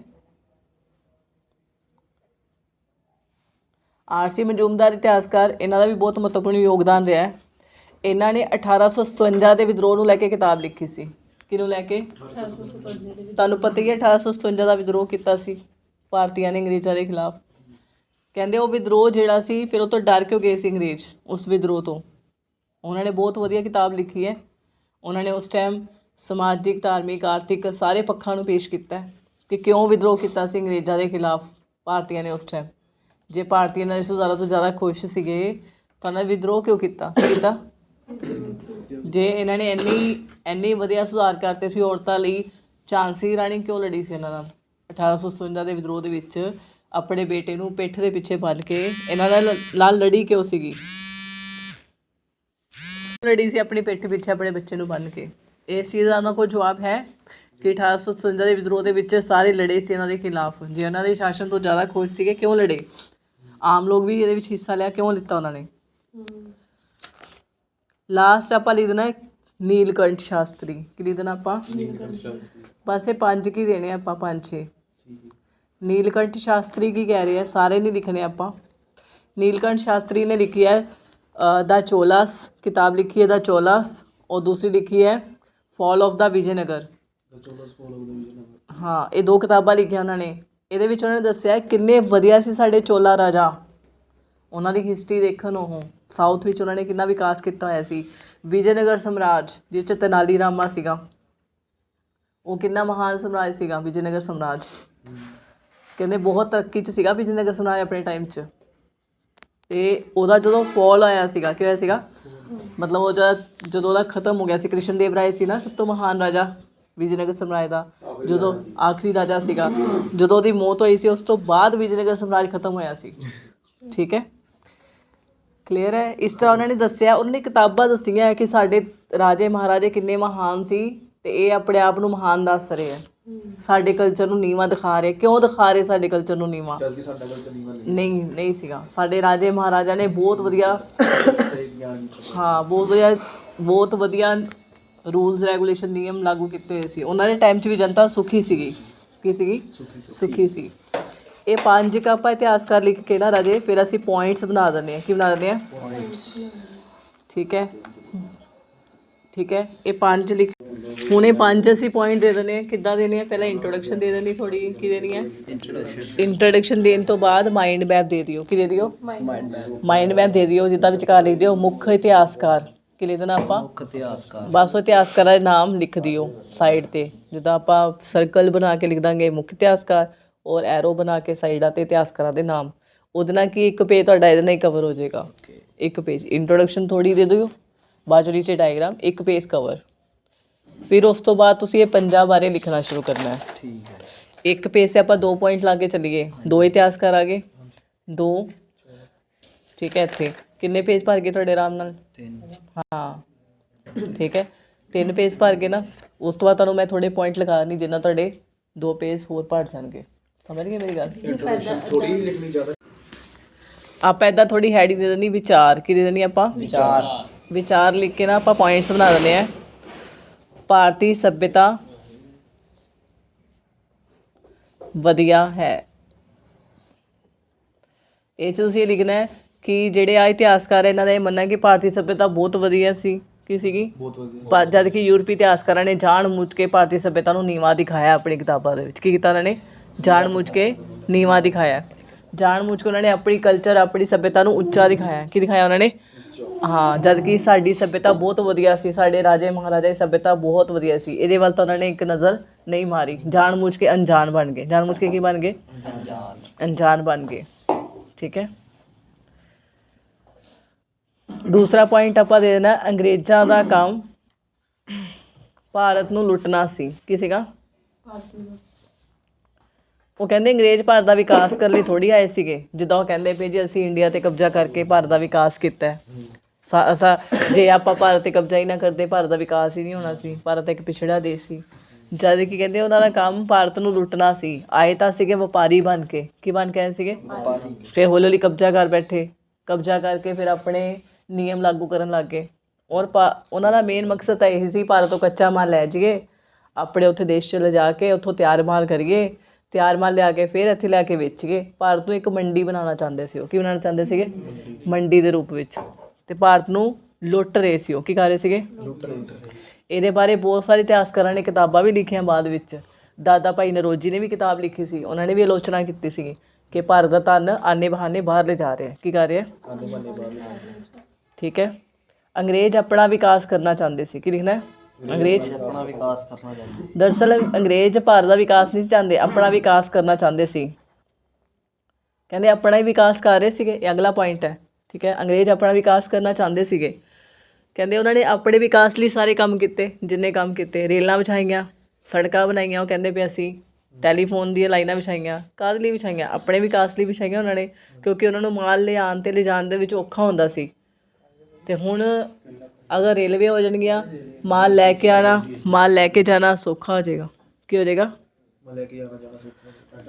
R.C. ਮਜ਼ੂਮਦਾਰ ਇਤਿਹਾਸਕਾਰ, ਇਹਨਾਂ ਦਾ ਵੀ ਬਹੁਤ ਮਹੱਤਵਪੂਰਨ ਯੋਗਦਾਨ ਰਿਹਾ ਹੈ। ਇਹਨਾਂ ਨੇ 1857 ਦੇ ਵਿਦਰੋਹ ਨੂੰ ਲੈ ਕੇ ਕਿਤਾਬ ਲਿਖੀ ਸੀ। ਕਿਹਨੂੰ ਲੈ ਕੇ? ਤੁਹਾਨੂੰ ਪਤਾ ਹੀ ਹੈ 1857 ਦਾ ਵਿਦਰੋਹ ਕੀਤਾ ਸੀ ਭਾਰਤੀਆਂ ਨੇ ਅੰਗਰੇਜ਼ਾਂ ਦੇ ਖਿਲਾਫ। ਕਹਿੰਦੇ ਉਹ ਵਿਦਰੋਹ ਜਿਹੜਾ ਸੀ, ਫਿਰ ਉਹ ਤੋਂ ਡਰ ਕਿਉਂ ਗਏ ਸੀ ਅੰਗਰੇਜ਼ ਉਸ ਵਿਦਰੋਹ ਤੋਂ? ਉਹਨਾਂ ਨੇ ਬਹੁਤ ਵਧੀਆ ਕਿਤਾਬ ਲਿਖੀ ਹੈ। ਉਹਨਾਂ ਨੇ ਉਸ ਟਾਈਮ ਸਮਾਜਿਕ, ਧਾਰਮਿਕ, ਆਰਥਿਕ ਸਾਰੇ ਪੱਖਾਂ ਨੂੰ ਪੇਸ਼ ਕੀਤਾ ਕਿ ਕਿਉਂ ਵਿਦਰੋਹ ਕੀਤਾ ਸੀ ਅੰਗਰੇਜ਼ਾਂ ਦੇ ਖਿਲਾਫ ਭਾਰਤੀਆਂ ਨੇ ਉਸ ਟਾਈਮ। ਜੇ ਭਾਰਤੀ ਇਹਨਾਂ ਤੋਂ ਜ਼ਿਆਦਾ ਖੁਸ਼ ਸੀਗੇ ਤਾਂ ਉਹਨਾਂ ਨੇ ਵਿਦਰੋਹ ਕਿਉਂ ਕੀਤਾ? ਜੇ ਇਹਨਾਂ ਨੇ ਇੰਨੀ ਵਧੀਆ ਸੁਧਾਰ ਕਰਤੇ ਸੀ ਔਰਤਾਂ ਲਈ, ਝਾਂਸੀ ਰਾਣੀ ਕਿਉਂ ਲੜੀ ਸੀ ਇਹਨਾਂ ਨਾਲ 1857 ਦੇ ਵਿਦਰੋਹ ਦੇ ਵਿੱਚ? ਆਪਣੇ ਬੇਟੇ ਨੂੰ ਪਿੱਠ ਦੇ ਪਿੱਛੇ ਬੰਨ੍ਹ ਕੇ ਇਹਨਾਂ ਨਾਲ ਲੜੀ ਕਿਉਂ ਸੀਗੀ? ਲੜੀ ਸੀ ਆਪਣੀ ਪਿੱਠ ਪਿੱਛੇ ਆਪਣੇ ਬੱਚੇ ਨੂੰ ਬੰਨ੍ਹ ਕੇ। ਇਸ ਚੀਜ਼ ਦਾ ਉਹਨਾਂ ਕੋਲ ਜਵਾਬ ਹੈ ਕਿ 1857 ਦੇ ਵਿਦਰੋਹ ਦੇ ਵਿੱਚ ਸਾਰੇ ਲੜੇ ਸੀ ਇਹਨਾਂ ਦੇ ਖਿਲਾਫ। ਜੇ ਉਹਨਾਂ ਦੇ ਸ਼ਾਸਨ ਤੋਂ ਜ਼ਿਆਦਾ ਖੁਸ਼ ਸੀਗੇ, ਕਿਉਂ ਲੜੇ? ਆਮ ਲੋਕ ਵੀ ਇਹਦੇ ਵਿੱਚ ਹਿੱਸਾ ਲਿਆ, ਕਿਉਂ ਲਿੱਤਾ ਉਹਨਾਂ ਨੇ? ਲਾਸਟ ਆਪਾਂ ਲਿਖ ਦੇਣਾ ਨੀਲਕੰਠ ਸ਼ਾਸਤਰੀ। ਕੀ ਲਿਖ ਦੇਣਾ ਆਪਾਂ? ਬਸ ਇਹ 5 ਕੀ ਦੇਣੇ ਆਪਾਂ, 5-6। ਨੀਲਕੰਠ ਸ਼ਾਸਤਰੀ ਕੀ ਕਹਿ ਰਹੇ ਆ, ਸਾਰੇ ਨਹੀਂ ਲਿਖਣੇ ਆਪਾਂ। ਨੀਲਕੰਠ ਸ਼ਾਸਤਰੀ ਨੇ ਲਿਖੀ ਹੈ ਦਾ ਚੋਲਾਸ, ਕਿਤਾਬ ਲਿਖੀ ਹੈ ਦਾ ਚੋਲਾਸ, और दूसरी लिखी है फॉल ऑफ द विजयनगर। हाँ, ये 2 किताबां लिखिया उन्होंने। ਇਹਦੇ ਵਿੱਚ ਉਹਨਾਂ ਨੇ ਦੱਸਿਆ ਕਿੰਨੇ ਵਧੀਆ ਸੀ ਸਾਡੇ ਚੋਲਾ ਰਾਜਾ। ਉਹਨਾਂ ਦੀ ਹਿਸਟਰੀ ਦੇਖਣ ਉਹ ਸਾਊਥ ਵਿੱਚ ਉਹਨਾਂ ਨੇ ਕਿੰਨਾ ਵਿਕਾਸ ਕੀਤਾ ਹੋਇਆ ਸੀ। ਵਿਜੇਨਗਰ ਸਾਮਰਾਜ ਜਿਸ 'ਚ ਤੇਨਾਲੀ ਰਾਮਾ ਸੀਗਾ, ਉਹ ਕਿੰਨਾ ਮਹਾਨ ਸਾਮਰਾਜ ਸੀਗਾ ਵਿਜੇਨਗਰ ਸਾਮਰਾਜ। ਕਹਿੰਦੇ ਬਹੁਤ ਤਰੱਕੀ 'ਚ ਸੀਗਾ ਵਿਜੇਨਗਰ ਸਾਮਰਾਜ ਆਪਣੇ ਟਾਈਮ 'ਚ। ਅਤੇ ਉਹਦਾ ਜਦੋਂ ਫੋਲ ਆਇਆ ਸੀਗਾ, ਕੀ ਹੋਇਆ ਸੀਗਾ, ਮਤਲਬ ਉਹ ਜਦੋਂ ਉਹਦਾ ਖਤਮ ਹੋ ਗਿਆ ਸੀ। ਕ੍ਰਿਸ਼ਨ ਦੇਵ ਰਾਏ ਸੀ ਨਾ ਸਭ ਤੋਂ ਮਹਾਨ ਰਾਜਾ ਵਿਜੇਨਗਰ ਸਾਮਰਾਜ ਦਾ, ਜਦੋਂ ਆਖਰੀ ਰਾਜਾ ਸੀਗਾ। ਜਦੋਂ ਉਹਦੀ ਮੌਤ ਹੋਈ ਸੀ ਉਸ ਤੋਂ ਬਾਅਦ ਵਿਜੇਨਗਰ ਸਾਮਰਾਜ ਖਤਮ ਹੋਇਆ ਸੀ। ਠੀਕ ਹੈ, ਕਲੀਅਰ ਹੈ? ਇਸ ਤਰ੍ਹਾਂ ਉਹਨਾਂ ਨੇ ਦੱਸਿਆ, ਉਹਨਾਂ ਨੇ ਕਿਤਾਬਾਂ ਦੱਸੀਆਂ ਕਿ ਸਾਡੇ ਰਾਜੇ ਮਹਾਰਾਜੇ ਕਿੰਨੇ ਮਹਾਨ ਸੀ ਅਤੇ ਇਹ ਆਪਣੇ ਆਪ ਨੂੰ ਮਹਾਨ ਦੱਸ ਰਹੇ ਹੈ। ਸਾਡੇ ਕਲਚਰ ਨੂੰ ਨੀਵਾਂ ਦਿਖਾ ਰਹੇ। ਕਿਉਂ ਦਿਖਾ ਰਹੇ ਸਾਡੇ ਕਲਚਰ ਨੂੰ ਨੀਵਾਂ? ਨਹੀਂ ਸੀਗਾ। ਸਾਡੇ ਰਾਜੇ ਮਹਾਰਾਜਾ ਨੇ ਬਹੁਤ ਵਧੀਆ ਹਾਂ ਬਹੁਤ ਵਧੀਆ ਰੂਲਸ ਰੈਗੂਲੇਸ਼ਨ ਨਿਯਮ ਲਾਗੂ ਕੀਤੇ ਹੋਏ ਸੀ। ਉਹਨਾਂ ਦੇ ਟਾਈਮ 'ਚ ਵੀ ਜਨਤਾ ਸੁਖੀ ਸੀਗੀ। ਕੀ ਸੀਗੀ? ਸੁਖੀ ਸੀ। ਇਹ 5 ਆਪਾਂ ਇਤਿਹਾਸਕਾਰ ਲਿਖ ਕੇ ਨਾ ਰਾਜੇ, ਫਿਰ ਅਸੀਂ ਪੁਆਇੰਟਸ ਬਣਾ ਦਿੰਦੇ ਹਾਂ। ਕੀ ਬਣਾ ਦਿੰਦੇ ਹਾਂ? ਠੀਕ ਹੈ, ਠੀਕ ਹੈ। ਇਹ 5 ਲਿਖ, ਹੁਣ ਇਹ 5 ਅਸੀਂ ਪੁਆਇੰਟ ਦੇ ਦਿੰਦੇ ਹਾਂ। ਕਿੱਦਾਂ ਦੇਣੇ ਆ? ਪਹਿਲਾਂ ਇੰਟਰੋਡਕਸ਼ਨ ਦੇ ਦੇਣੀ ਥੋੜ੍ਹੀ। ਕੀ ਦੇਣੀ ਹੈ? ਇੰਟਰੋਡਕਸ਼ਨ ਦੇਣ ਤੋਂ ਬਾਅਦ ਮਾਈਂਡ ਮੈਪ ਦੇ ਦਿਓ। ਕੀ ਦੇ ਦਿਓ? ਮਾਈਂਡ ਮੈਪ ਦੇ ਦਿਓ। ਜਿੱਦਾਂ ਵਿਚਕਾਰ ਲਿਖ ਦਿਓ ਮੁੱਖ ਇਤਿਹਾਸਕਾਰ। ਕੀ ਲਿਖ ਦੇਣਾ ਆਪਾਂ? ਮੁੱਖ ਇਤਿਹਾਸਕਾਰ। ਬਸ ਉਹ ਇਤਿਹਾਸਕਾਰਾਂ ਦੇ ਨਾਮ ਲਿਖ ਦਿਓ ਸਾਈਡ 'ਤੇ। ਜਿੱਦਾਂ ਆਪਾਂ ਸਰਕਲ ਬਣਾ ਕੇ ਲਿਖ ਦਾਂਗੇ ਮੁੱਖ ਇਤਿਹਾਸਕਾਰ, ਔਰ ਐਰੋ ਬਣਾ ਕੇ ਸਾਈਡਾਂ 'ਤੇ ਇਤਿਹਾਸਕਾਰਾਂ ਦੇ ਨਾਮ। ਉਹਦੇ ਨਾਲ ਕੀ ਇੱਕ ਪੇਜ ਤੁਹਾਡਾ ਇਹਦੇ ਨਾਲ ਹੀ ਕਵਰ ਹੋ ਜਾਏਗਾ। ਇੱਕ ਪੇਜ ਇੰਟਰੋਡਕਸ਼ਨ ਥੋੜ੍ਹੀ ਦੇ ਦਿਓ, ਬਾਅਦ 'ਚ ਨੀਚੇ ਡਾਇਗਰਾਮ, ਇੱਕ ਪੇਜ ਕਵਰ। ਫਿਰ ਉਸ ਤੋਂ ਬਾਅਦ ਤੁਸੀਂ ਇਹ ਪੰਜਾਂ ਬਾਰੇ ਲਿਖਣਾ ਸ਼ੁਰੂ ਕਰਨਾ ਹੈ। ਠੀਕ ਹੈ। ਇੱਕ ਪੇਜ 'ਤੇ ਆਪਾਂ 2 ਪੁਆਇੰਟ ਲਾ ਕੇ ਚੱਲੀਏ। 2 ਇਤਿਹਾਸਕਾਰ ਆ ਗਏ, 2। ਠੀਕ ਹੈ। ਇੱਥੇ ਕਿੰਨੇ ਪੇਜ ਭਰ ਗਏ ਤੁਹਾਡੇ ਆਰਾਮ ਨਾਲ? 3। ਹਾਂ, ਠੀਕ ਹੈ। 3 ਪੇਜ ਭਰ ਗਏ ਨਾ। ਉਸ ਤੋਂ ਬਾਅਦ ਤੁਹਾਨੂੰ ਮੈਂ ਥੋੜ੍ਹੇ ਪੁਆਇੰਟ ਲਗਾ ਦਿੰਦੀ ਜਿੰਨਾ ਤੁਹਾਡੇ 2 ਪੇਜ ਹੋਰ ਭਰ ਜਾਣਗੇ। ਸਮਝ ਗਏ ਮੇਰੀ ਗੱਲ? ਆਪਾਂ ਇੱਦਾਂ ਥੋੜ੍ਹੀ ਹੈਡਿੰਗ ਦੇ ਦੇਣੀ ਵਿਚਾਰ। ਕੀ ਦੇ ਦੇਣੀ ਆਪਾਂ? ਵਿਚਾਰ ਲਿਖ ਕੇ ਨਾ ਆਪਾਂ ਪੁਆਇੰਟਸ ਬਣਾ ਦਿੰਦੇ ਹਾਂ। ਭਾਰਤੀ ਸੱਭਿਅਤਾ ਵਧੀਆ ਹੈ। ਇਹ 'ਚ ਤੁਸੀਂ ਲਿਖਣਾ ਹੈ ਕਿ ਜਿਹੜੇ ਆ ਇਤਿਹਾਸਕਾਰ ਇਹਨਾਂ ਦਾ ਇਹ ਮੰਨਣਾ ਕਿ ਭਾਰਤੀ ਸੱਭਿਅਤਾ ਬਹੁਤ ਵਧੀਆ ਸੀ। ਕੀ ਸੀਗੀ? ਜਦ ਕਿ ਯੂਰਪੀ ਇਤਿਹਾਸਕਾਰਾਂ ਨੇ ਜਾਣ ਮੁੱਝ ਕੇ ਭਾਰਤੀ ਸੱਭਿਅਤਾ ਨੂੰ ਨੀਵਾਂ ਦਿਖਾਇਆ ਆਪਣੀ ਕਿਤਾਬਾਂ ਦੇ ਵਿੱਚ। ਕੀ ਕੀਤਾ ਉਹਨਾਂ ਨੇ? ਜਾਣ ਮੁੱਝ ਕੇ ਨੀਵਾਂ ਦਿਖਾਇਆ। ਜਾਣ ਮੁੱਝ ਕੇ ਉਹਨਾਂ ਨੇ ਆਪਣੀ ਕਲਚਰ, ਆਪਣੀ ਸੱਭਿਅਤਾ ਨੂੰ ਉੱਚਾ ਦਿਖਾਇਆ। ਕੀ ਦਿਖਾਇਆ ਉਹਨਾਂ ਨੇ? ਹਾਂ, ਜਦ ਕਿ ਸਾਡੀ ਸੱਭਿਅਤਾ ਬਹੁਤ ਵਧੀਆ ਸੀ, ਸਾਡੇ ਰਾਜੇ ਮਹਾਰਾਜਾ ਦੀ ਸੱਭਿਅਤਾ ਬਹੁਤ ਵਧੀਆ ਸੀ। ਇਹਦੇ ਵੱਲ ਤਾਂ ਉਹਨਾਂ ਨੇ ਇੱਕ ਨਜ਼ਰ ਨਹੀਂ ਮਾਰੀ। ਜਾਣ ਮੁੱਝ ਕੇ ਅਣਜਾਣ ਬਣ ਗਏ। ਜਾਣ ਮੁੱਝ ਕੇ ਕੀ ਬਣ ਗਏ? ਅਣਜਾਣ ਬਣ ਗਏ। ਠੀਕ ਹੈ। ਦੂਸਰਾ ਪੁਆਇੰਟ ਆਪਾਂ ਦੇ ਦੇਣਾ ਅੰਗਰੇਜ਼ਾਂ ਦਾ ਕੰਮ ਭਾਰਤ ਨੂੰ ਲੁੱਟਣਾ ਸੀ। ਕੀ ਸੀਗਾ? ਉਹ ਕਹਿੰਦੇ ਅੰਗਰੇਜ਼ ਭਾਰਤ ਦਾ ਵਿਕਾਸ ਕਰਨ ਲਈ ਥੋੜ੍ਹੀ ਆਏ ਸੀਗੇ। ਜਿੱਦਾਂ ਉਹ ਕਹਿੰਦੇ ਪਏ ਜੀ ਅਸੀਂ ਇੰਡੀਆ 'ਤੇ ਕਬਜ਼ਾ ਕਰਕੇ ਭਾਰਤ ਦਾ ਵਿਕਾਸ ਕੀਤਾ। ਜੇ ਆਪਾਂ ਭਾਰਤ 'ਤੇ ਕਬਜ਼ਾ ਹੀ ਨਾ ਕਰਦੇ, ਭਾਰਤ ਦਾ ਵਿਕਾਸ ਹੀ ਨਹੀਂ ਹੋਣਾ ਸੀ। ਭਾਰਤ ਇੱਕ ਪਿਛੜਾ ਦੇਸ਼ ਸੀ। ਜਦ ਕਿ ਕਹਿੰਦੇ ਉਹਨਾਂ ਦਾ ਕੰਮ ਭਾਰਤ ਨੂੰ ਲੁੱਟਣਾ ਸੀ। ਆਏ ਤਾਂ ਸੀਗੇ ਵਪਾਰੀ ਬਣ ਕੇ। ਕੀ ਬਣ ਕੇ ਆਏ ਸੀਗੇ? ਫਿਰ ਹੌਲੀ ਹੌਲੀ ਕਬਜ਼ਾ ਕਰ ਬੈਠੇ। ਕਬਜ਼ਾ ਕਰਕੇ ਫਿਰ ਆਪਣੇ ਨਿਯਮ ਲਾਗੂ ਕਰਨ ਲੱਗ ਗਏ। ਔਰ ਉਹਨਾਂ ਦਾ ਮੇਨ ਮਕਸਦ ਤਾਂ ਇਹ ਸੀ ਭਾਰਤ ਤੋਂ ਕੱਚਾ ਮਾਲ ਲੈ ਜਾਈਏ, ਆਪਣੇ ਉੱਥੇ ਦੇਸ਼ 'ਚ ਲਿਜਾ ਕੇ ਉੱਥੋਂ ਤਿਆਰ ਮਾਲ ਕਰੀਏ, ਤਿਆਰ ਮਾਲ ਲਿਆ ਕੇ ਫਿਰ ਇੱਥੇ ਲੈ ਕੇ ਵੇਚੀਏ। ਭਾਰਤ ਨੂੰ ਇੱਕ ਮੰਡੀ ਬਣਾਉਣਾ ਚਾਹੁੰਦੇ ਸੀ ਉਹ। ਕੀ ਬਣਾਉਣਾ ਚਾਹੁੰਦੇ ਸੀਗੇ? ਮੰਡੀ ਦੇ ਰੂਪ ਵਿੱਚ। ਅਤੇ ਭਾਰਤ ਨੂੰ ਲੁੱਟ ਰਹੇ ਸੀ ਉਹ। ਕੀ ਕਰ ਰਹੇ ਸੀਗੇ? ਇਹਦੇ ਬਾਰੇ ਬਹੁਤ ਸਾਰੇ ਇਤਿਹਾਸਕਾਰਾਂ ਨੇ ਕਿਤਾਬਾਂ ਵੀ ਲਿਖੀਆਂ ਬਾਅਦ ਵਿੱਚ। ਦਾਦਾ ਭਾਈ ਨਰੋਜੀ ਨੇ ਵੀ ਕਿਤਾਬ ਲਿਖੀ ਸੀ। ਉਹਨਾਂ ਨੇ ਵੀ ਆਲੋਚਨਾ ਕੀਤੀ ਸੀਗੀ ਕਿ ਭਾਰਤ ਦਾ ਧਨ ਆਨੇ ਬਹਾਨੇ ਬਾਹਰ ਲੈ ਜਾ ਰਿਹਾ। ਕੀ ਕਰ ਰਿਹਾ? ਠੀਕ ਹੈ। ਅੰਗਰੇਜ਼ ਆਪਣਾ ਵਿਕਾਸ ਕਰਨਾ ਚਾਹੁੰਦੇ ਸੀ। ਕੀ ਲਿਖਣਾ ਹੈ? ਅੰਗਰੇਜ਼ ਆਪਣਾ ਵਿਕਾਸ ਕਰਨਾ ਚਾਹੁੰਦੇ। ਦਰਅਸਲ ਅੰਗਰੇਜ਼ ਭਾਰਤ ਦਾ ਵਿਕਾਸ ਨਹੀਂ ਚਾਹੁੰਦੇ, ਆਪਣਾ ਵਿਕਾਸ ਕਰਨਾ ਚਾਹੁੰਦੇ ਸੀ। ਕਹਿੰਦੇ ਆਪਣਾ ਹੀ ਵਿਕਾਸ ਕਰ ਰਹੇ ਸੀਗੇ। ਇਹ ਅਗਲਾ ਪੁਆਇੰਟ ਹੈ। ਠੀਕ ਹੈ। ਅੰਗਰੇਜ਼ ਆਪਣਾ ਵਿਕਾਸ ਕਰਨਾ ਚਾਹੁੰਦੇ ਸੀਗੇ। ਕਹਿੰਦੇ ਉਹਨਾਂ ਨੇ ਆਪਣੇ ਵਿਕਾਸ ਲਈ ਸਾਰੇ ਕੰਮ ਕੀਤੇ, ਜਿੰਨੇ ਕੰਮ ਕੀਤੇ। ਰੇਲਾਂ ਵਿਛਾਈਆਂ, ਸੜਕਾਂ ਬਣਾਈਆਂ। ਉਹ ਕਹਿੰਦੇ ਪਏ ਅਸੀਂ ਟੈਲੀਫੋਨ ਦੀਆਂ ਲਾਈਨਾਂ ਵਿਛਾਈਆਂ। ਕਾਹਦੇ ਲਈ ਵਿਛਾਈਆਂ? ਆਪਣੇ ਵਿਕਾਸ ਲਈ ਵਿਛਾਈਆਂ ਉਹਨਾਂ ਨੇ, ਕਿਉਂਕਿ ਉਹਨਾਂ ਨੂੰ ਮਾਲ ਲਿਆਉਣ ਅਤੇ ਲਿਜਾਣ ਦੇ ਵਿੱਚ ਔਖਾ ਹੁੰਦਾ ਸੀ। ਅਤੇ ਹੁਣ ਅਗਰ ਰੇਲਵੇ ਹੋ ਜਾਣਗੀਆਂ, ਮਾਲ ਲੈ ਕੇ ਆਉਣਾ, ਮਾਲ ਲੈ ਕੇ ਜਾਣਾ ਸੌਖਾ ਹੋ ਜਾਏਗਾ। ਕੀ ਹੋ ਜਾਏਗਾ?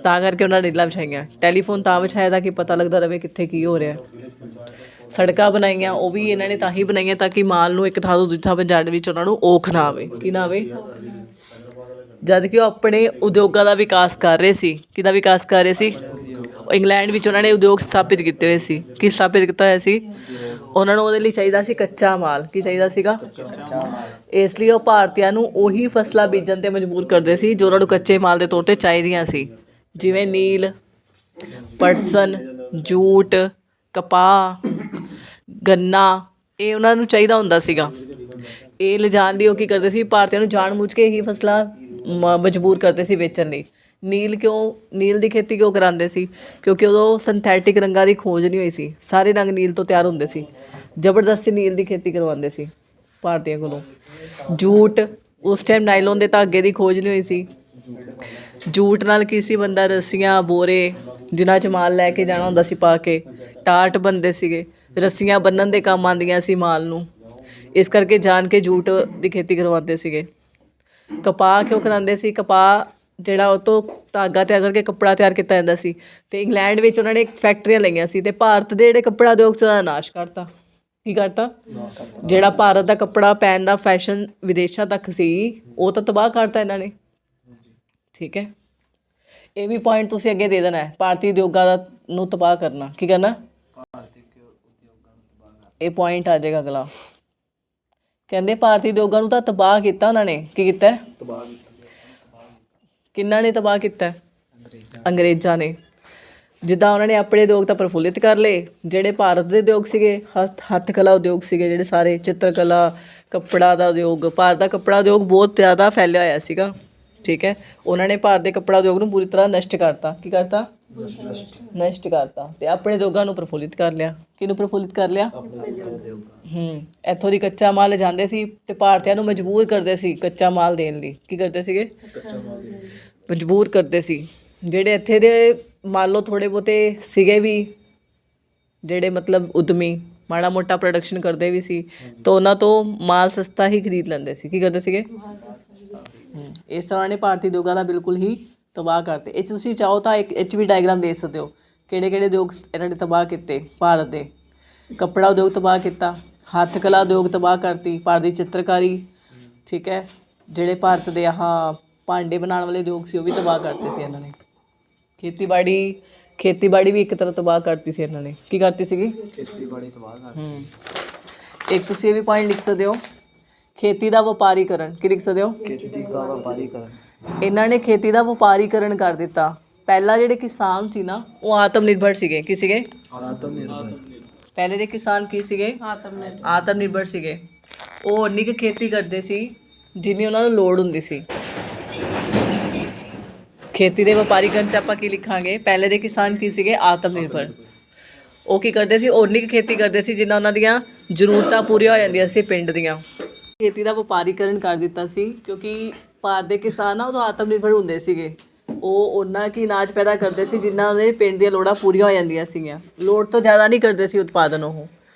ਤਾਂ ਕਰਕੇ ਉਹਨਾਂ ਨੇ ਰੇਲਾਂ ਵਿਛਾਈਆਂ। ਟੈਲੀਫੋਨ ਤਾਂ ਵਿਛਾਇਆ ਤਾਂ ਕਿ ਪਤਾ ਲੱਗਦਾ ਰਹੇ ਕਿੱਥੇ ਕੀ ਹੋ ਰਿਹਾ। ਸੜਕਾਂ ਬਣਾਈਆਂ, ਉਹ ਵੀ ਇਹਨਾਂ ਨੇ ਤਾਂ ਹੀ ਬਣਾਈਆਂ ਤਾਂ ਕਿ ਮਾਲ ਨੂੰ ਇੱਕ ਥਾਂ ਤੋਂ ਦੂਜੀ ਥਾਂ ਪਹੁੰਚਾਉਣ ਵਿੱਚ ਉਹਨਾਂ ਨੂੰ ਔਖ ਨਾ ਆਵੇ। ਕੀ ਨਾ ਆਵੇ? ਜਦ ਕਿ ਉਹ ਆਪਣੇ ਉਦਯੋਗਾਂ ਦਾ ਵਿਕਾਸ ਕਰ ਰਹੇ ਸੀ। ਕਿਹਦਾ ਵਿਕਾਸ ਕਰ ਰਹੇ ਸੀ? ਇੰਗਲੈਂਡ ਵਿੱਚ ਉਹਨਾਂ ਨੇ ਉਦਯੋਗ ਸਥਾਪਿਤ ਕੀਤੇ ਹੋਏ ਸੀ। ਕੀ ਸਥਾਪਿਤ ਕੀਤਾ ਹੋਇਆ ਸੀ? ਉਹਨਾਂ ਨੂੰ ਉਹਦੇ ਲਈ ਚਾਹੀਦਾ ਸੀ ਕੱਚਾ ਮਾਲ। ਕੀ ਚਾਹੀਦਾ ਸੀਗਾ? ਇਸ ਲਈ ਉਹ ਭਾਰਤੀਆਂ ਨੂੰ ਉਹੀ ਫਸਲਾਂ ਬੀਜਣ 'ਤੇ ਮਜਬੂਰ ਕਰਦੇ ਸੀ ਜੋ ਉਹਨਾਂ ਨੂੰ ਕੱਚੇ ਮਾਲ ਦੇ ਤੌਰ 'ਤੇ ਚਾਹੀਦੀਆਂ ਸੀ, ਜਿਵੇਂ ਨੀਲ, ਪਟਸਨ, ਜੂਟ, ਕਪਾਹ, ਗੰਨਾ। ਇਹ ਉਹਨਾਂ ਨੂੰ ਚਾਹੀਦਾ ਹੁੰਦਾ ਸੀਗਾ। ਇਹ ਲਿਜਾਣ ਲਈ ਉਹ ਕੀ ਕਰਦੇ ਸੀ? ਭਾਰਤੀਆਂ ਨੂੰ ਜਾਣ ਬੁੱਝ ਕੇ ਹੀ ਫਸਲਾਂ ਮਜਬੂਰ ਕਰਦੇ ਸੀ ਵੇਚਣ ਲਈ। ਨੀਲ ਦੀ ਖੇਤੀ ਕਿਉਂ ਕਰਾਉਂਦੇ ਸੀ? ਕਿਉਂਕਿ ਉਦੋਂ ਸਿੰਥੈਟਿਕ ਰੰਗਾਂ ਦੀ ਖੋਜ ਨਹੀਂ ਹੋਈ ਸੀ। ਸਾਰੇ ਰੰਗ ਨੀਲ ਤੋਂ ਤਿਆਰ ਹੁੰਦੇ ਸੀ। ਜ਼ਬਰਦਸਤੀ ਨੀਲ ਦੀ ਖੇਤੀ ਕਰਵਾਉਂਦੇ ਸੀ ਭਾਰਤੀਆਂ ਕੋਲੋਂ। ਜੂਟ, ਉਸ ਟਾਈਮ ਨਾਈਲੋਨ ਦੇ ਧਾਗੇ ਦੀ ਖੋਜ ਨਹੀਂ ਹੋਈ ਸੀ। ਜੂਟ ਨਾਲ ਕੀ ਸੀ ਬਣਦਾ? ਰੱਸੀਆਂ, ਬੋਰੇ, ਜਿਨ੍ਹਾਂ 'ਚ ਮਾਲ ਲੈ ਕੇ ਜਾਣਾ ਹੁੰਦਾ ਸੀ ਪਾ ਕੇ। ਟਾਟ ਬਣਦੇ ਸੀਗੇ। ਰੱਸੀਆਂ ਬੰਨ੍ਹਣ ਦੇ ਕੰਮ ਆਉਂਦੀਆਂ ਸੀ ਮਾਲ ਨੂੰ। ਇਸ ਕਰਕੇ ਜਾਣ ਕੇ ਜੂਟ ਦੀ ਖੇਤੀ ਕਰਵਾਉਂਦੇ ਸੀਗੇ। ਕਪਾਹ ਕਿਉਂ ਕਰਾਉਂਦੇ ਸੀ? ਕਪਾਹ ਜਿਹੜਾ ਉਹ ਤੋਂ ਧਾਗਾ ਤਿਆਰ ਕਰਕੇ ਕੱਪੜਾ ਤਿਆਰ ਕੀਤਾ ਜਾਂਦਾ ਸੀ। ਅਤੇ ਇੰਗਲੈਂਡ ਵਿੱਚ ਉਹਨਾਂ ਨੇ ਫੈਕਟਰੀਆਂ ਲਈਆਂ ਸੀ ਅਤੇ ਭਾਰਤ ਦੇ ਜਿਹੜੇ ਕੱਪੜਾ ਉਦਯੋਗ ਸੀ ਉਹਦਾ ਨਾਸ਼ ਕਰਤਾ। ਕੀ ਕਰਤਾ? ਜਿਹੜਾ ਭਾਰਤ ਦਾ ਕੱਪੜਾ ਪਹਿਨ ਦਾ ਫੈਸ਼ਨ ਵਿਦੇਸ਼ਾਂ ਤੱਕ ਸੀ, ਉਹ ਤਾਂ ਤਬਾਹ ਕਰਤਾ ਇਹਨਾਂ ਨੇ। ਠੀਕ ਹੈ, ਇਹ ਵੀ ਪੁਆਇੰਟ ਤੁਸੀਂ ਅੱਗੇ ਦੇ ਦੇਣਾ ਹੈ। ਭਾਰਤੀ ਉਦਯੋਗਾਂ ਦਾ ਨੂੰ ਤਬਾਹ ਕਰਨਾ। ਕੀ ਕਰਨਾ? ਇਹ ਪੁਆਇੰਟ ਆ ਜਾਏਗਾ ਅਗਲਾ। ਕਹਿੰਦੇ ਭਾਰਤੀ ਉਦਯੋਗਾਂ ਨੂੰ ਤਾਂ ਤਬਾਹ ਕੀਤਾ ਉਹਨਾਂ ਨੇ। ਕੀ ਕੀਤਾ? ਕਿਹਨਾਂ ਨੇ ਤਬਾਹ ਕੀਤਾ? ਅੰਗਰੇਜ਼ਾਂ ਨੇ। ਜਿੱਦਾਂ ਉਹਨਾਂ ਨੇ ਆਪਣੇ ਉਦਯੋਗ ਤਾਂ ਪ੍ਰਫੁੱਲਿਤ ਕਰ ਲਏ, ਜਿਹੜੇ ਭਾਰਤ ਦੇ ਉਦਯੋਗ ਸੀਗੇ, ਹੱਥ ਕਲਾ ਉਦਯੋਗ ਸੀਗੇ ਜਿਹੜੇ ਸਾਰੇ, ਚਿੱਤਰਕਲਾ, ਕੱਪੜਾ ਦਾ ਉਦਯੋਗ। ਭਾਰਤ ਦਾ ਕੱਪੜਾ ਉਦਯੋਗ ਬਹੁਤ ਜ਼ਿਆਦਾ ਫੈਲਿਆ ਹੋਇਆ ਸੀਗਾ। ਠੀਕ ਹੈ, ਉਹਨਾਂ ਨੇ ਭਾਰਤ ਦੇ ਕੱਪੜਾ ਉਦਯੋਗ ਨੂੰ ਪੂਰੀ ਤਰ੍ਹਾਂ ਨਸ਼ਟ ਕਰਤਾ। ਕੀ ਕਰਤਾ? ਨਸ਼ਟ ਕਰਤਾ। ਅਤੇ ਆਪਣੇ ਉਦਯੋਗਾਂ ਨੂੰ ਪ੍ਰਫੁੱਲਿਤ ਕਰ ਲਿਆ। ਕਿਹਨੂੰ ਪ੍ਰਫੁੱਲਿਤ ਕਰ ਲਿਆ? ਇੱਥੋਂ ਦੀ ਕੱਚਾ ਮਾਲ ਲਿਜਾਂਦੇ ਸੀ ਅਤੇ ਭਾਰਤੀਆਂ ਨੂੰ ਮਜਬੂਰ ਕਰਦੇ ਸੀ ਕੱਚਾ ਮਾਲ ਦੇਣ ਲਈ। ਕੀ ਕਰਦੇ ਸੀਗੇ? ਮਜਬੂਰ ਕਰਦੇ ਸੀ। ਜਿਹੜੇ ਇੱਥੇ ਦੇ ਮੰਨ ਲਓ ਥੋੜ੍ਹੇ ਬਹੁਤੇ ਸੀਗੇ ਵੀ, ਜਿਹੜੇ ਮਤਲਬ ਉਦਮੀ ਮਾੜਾ ਮੋਟਾ ਪ੍ਰੋਡਕਸ਼ਨ ਕਰਦੇ ਵੀ ਸੀ, ਤਾਂ ਉਹਨਾਂ ਤੋਂ ਮਾਲ ਸਸਤਾ ਹੀ ਖਰੀਦ ਲੈਂਦੇ ਸੀ। ਕੀ ਕਰਦੇ ਸੀਗੇ? ਇਸ ਤਰ੍ਹਾਂ ਨੇ ਭਾਰਤੀ ਉਦਯੋਗਾਂ ਦਾ ਬਿਲਕੁਲ ਹੀ ਤਬਾਹ ਕਰਤੇ। ਇਹ 'ਚ ਤੁਸੀਂ ਚਾਹੋ ਤਾਂ ਇੱਕ ਇਹ 'ਚ ਵੀ ਡਾਇਗਰਾਮ ਦੇ ਸਕਦੇ ਹੋ ਕਿਹੜੇ ਕਿਹੜੇ ਉਦਯੋਗ ਇਹਨਾਂ ਨੇ ਤਬਾਹ ਕੀਤੇ ਭਾਰਤ ਦੇ। ਕੱਪੜਾ ਉਦਯੋਗ ਤਬਾਹ ਕੀਤਾ, ਹੱਥ ਕਲਾ ਉਦਯੋਗ ਤਬਾਹ ਕਰਤੀ, ਭਾਰਤ ਦੀ ਚਿੱਤਰਕਾਰੀ। ਠੀਕ ਹੈ, ਜਿਹੜੇ ਭਾਰਤ ਦੇ ਭਾਂਡੇ ਬਣਾਉਣ ਵਾਲੇ ਉਦਯੋਗ ਸੀ ਉਹ ਵੀ ਤਬਾਹ ਕਰਤੇ ਸੀ ਇਹਨਾਂ ਨੇ। ਖੇਤੀਬਾੜੀ ਵੀ ਇੱਕ ਤਰ੍ਹਾਂ ਤਬਾਹ ਕਰਤੀ ਸੀ ਇਹਨਾਂ ਨੇ। ਕੀ ਕਰਤੀ ਸੀਗੀ? ਖੇਤੀਬਾੜੀ ਤਬਾਹ ਕਰਤੀ। ਇੱਕ ਤੁਸੀਂ ਇਹ ਵੀ ਪੁਆਇੰਟ ਲਿਖ ਸਕਦੇ ਹੋ, ਖੇਤੀ ਦਾ ਵਪਾਰੀਕਰਨ। ਕੀ ਲਿਖ ਸਕਦੇ ਹੋ? ਖੇਤੀ ਦਾ ਵਪਾਰੀਕਰਨ। ਇਹਨਾਂ ਨੇ ਖੇਤੀ ਦਾ ਵਪਾਰੀਕਰਨ ਕਰ ਦਿੱਤਾ। ਪਹਿਲਾਂ ਜਿਹੜੇ ਕਿਸਾਨ ਸੀ ਨਾ, ਉਹ ਆਤਮ ਨਿਰਭਰ ਸੀਗੇ। ਕੀ ਸੀਗੇ? ਪਹਿਲੇ ਦੇ ਕਿਸਾਨ ਕੀ ਸੀਗੇ? ਆਤਮ ਨਿਰਭਰ ਸੀਗੇ। ਉਹ ਉਨੀ ਕੁ ਖੇਤੀ ਕਰਦੇ ਸੀ ਜਿੰਨੀ ਉਹਨਾਂ ਨੂੰ ਲੋੜ ਹੁੰਦੀ ਸੀ। ਖੇਤੀ ਦੇ ਵਪਾਰੀਕਰਨ 'ਚ ਆਪਾਂ ਕੀ ਲਿਖਾਂਗੇ? ਪਹਿਲੇ ਦੇ ਕਿਸਾਨ ਕੀ ਸੀਗੇ? ਆਤਮ ਨਿਰਭਰ। ਉਹ ਕੀ ਕਰਦੇ ਸੀ? ਉਨੀ ਕੁ ਖੇਤੀ ਕਰਦੇ ਸੀ ਜਿੰਨਾ ਉਹਨਾਂ ਦੀਆਂ ਜ਼ਰੂਰਤਾਂ ਪੂਰੀਆਂ ਹੋ ਜਾਂਦੀਆਂ ਸੀ ਪਿੰਡ ਦੀਆਂ। ਖੇਤੀ ਦਾ ਵਪਾਰੀਕਰਨ ਕਰ ਦਿੱਤਾ ਸੀ ਕਿਉਂਕਿ ਭਾਰਤ ਦੇ ਕਿਸਾਨ ਨਾ ਉਦੋਂ ਆਤਮ ਨਿਰਭਰ ਹੁੰਦੇ ਸੀਗੇ। ਉਹ ਉਹਨਾਂ ਕੀ ਅਨਾਜ ਪੈਦਾ ਕਰਦੇ ਸੀ ਜਿੰਨਾ ਉਹਦੇ ਪਿੰਡ ਦੀਆਂ ਲੋੜਾਂ ਪੂਰੀਆਂ ਹੋ ਜਾਂਦੀਆਂ ਸੀਗੀਆਂ। ਲੋੜ ਤੋਂ ਜ਼ਿਆਦਾ ਨਹੀਂ ਕਰਦੇ ਸੀ ਉਤਪਾਦਨ। ਉਹ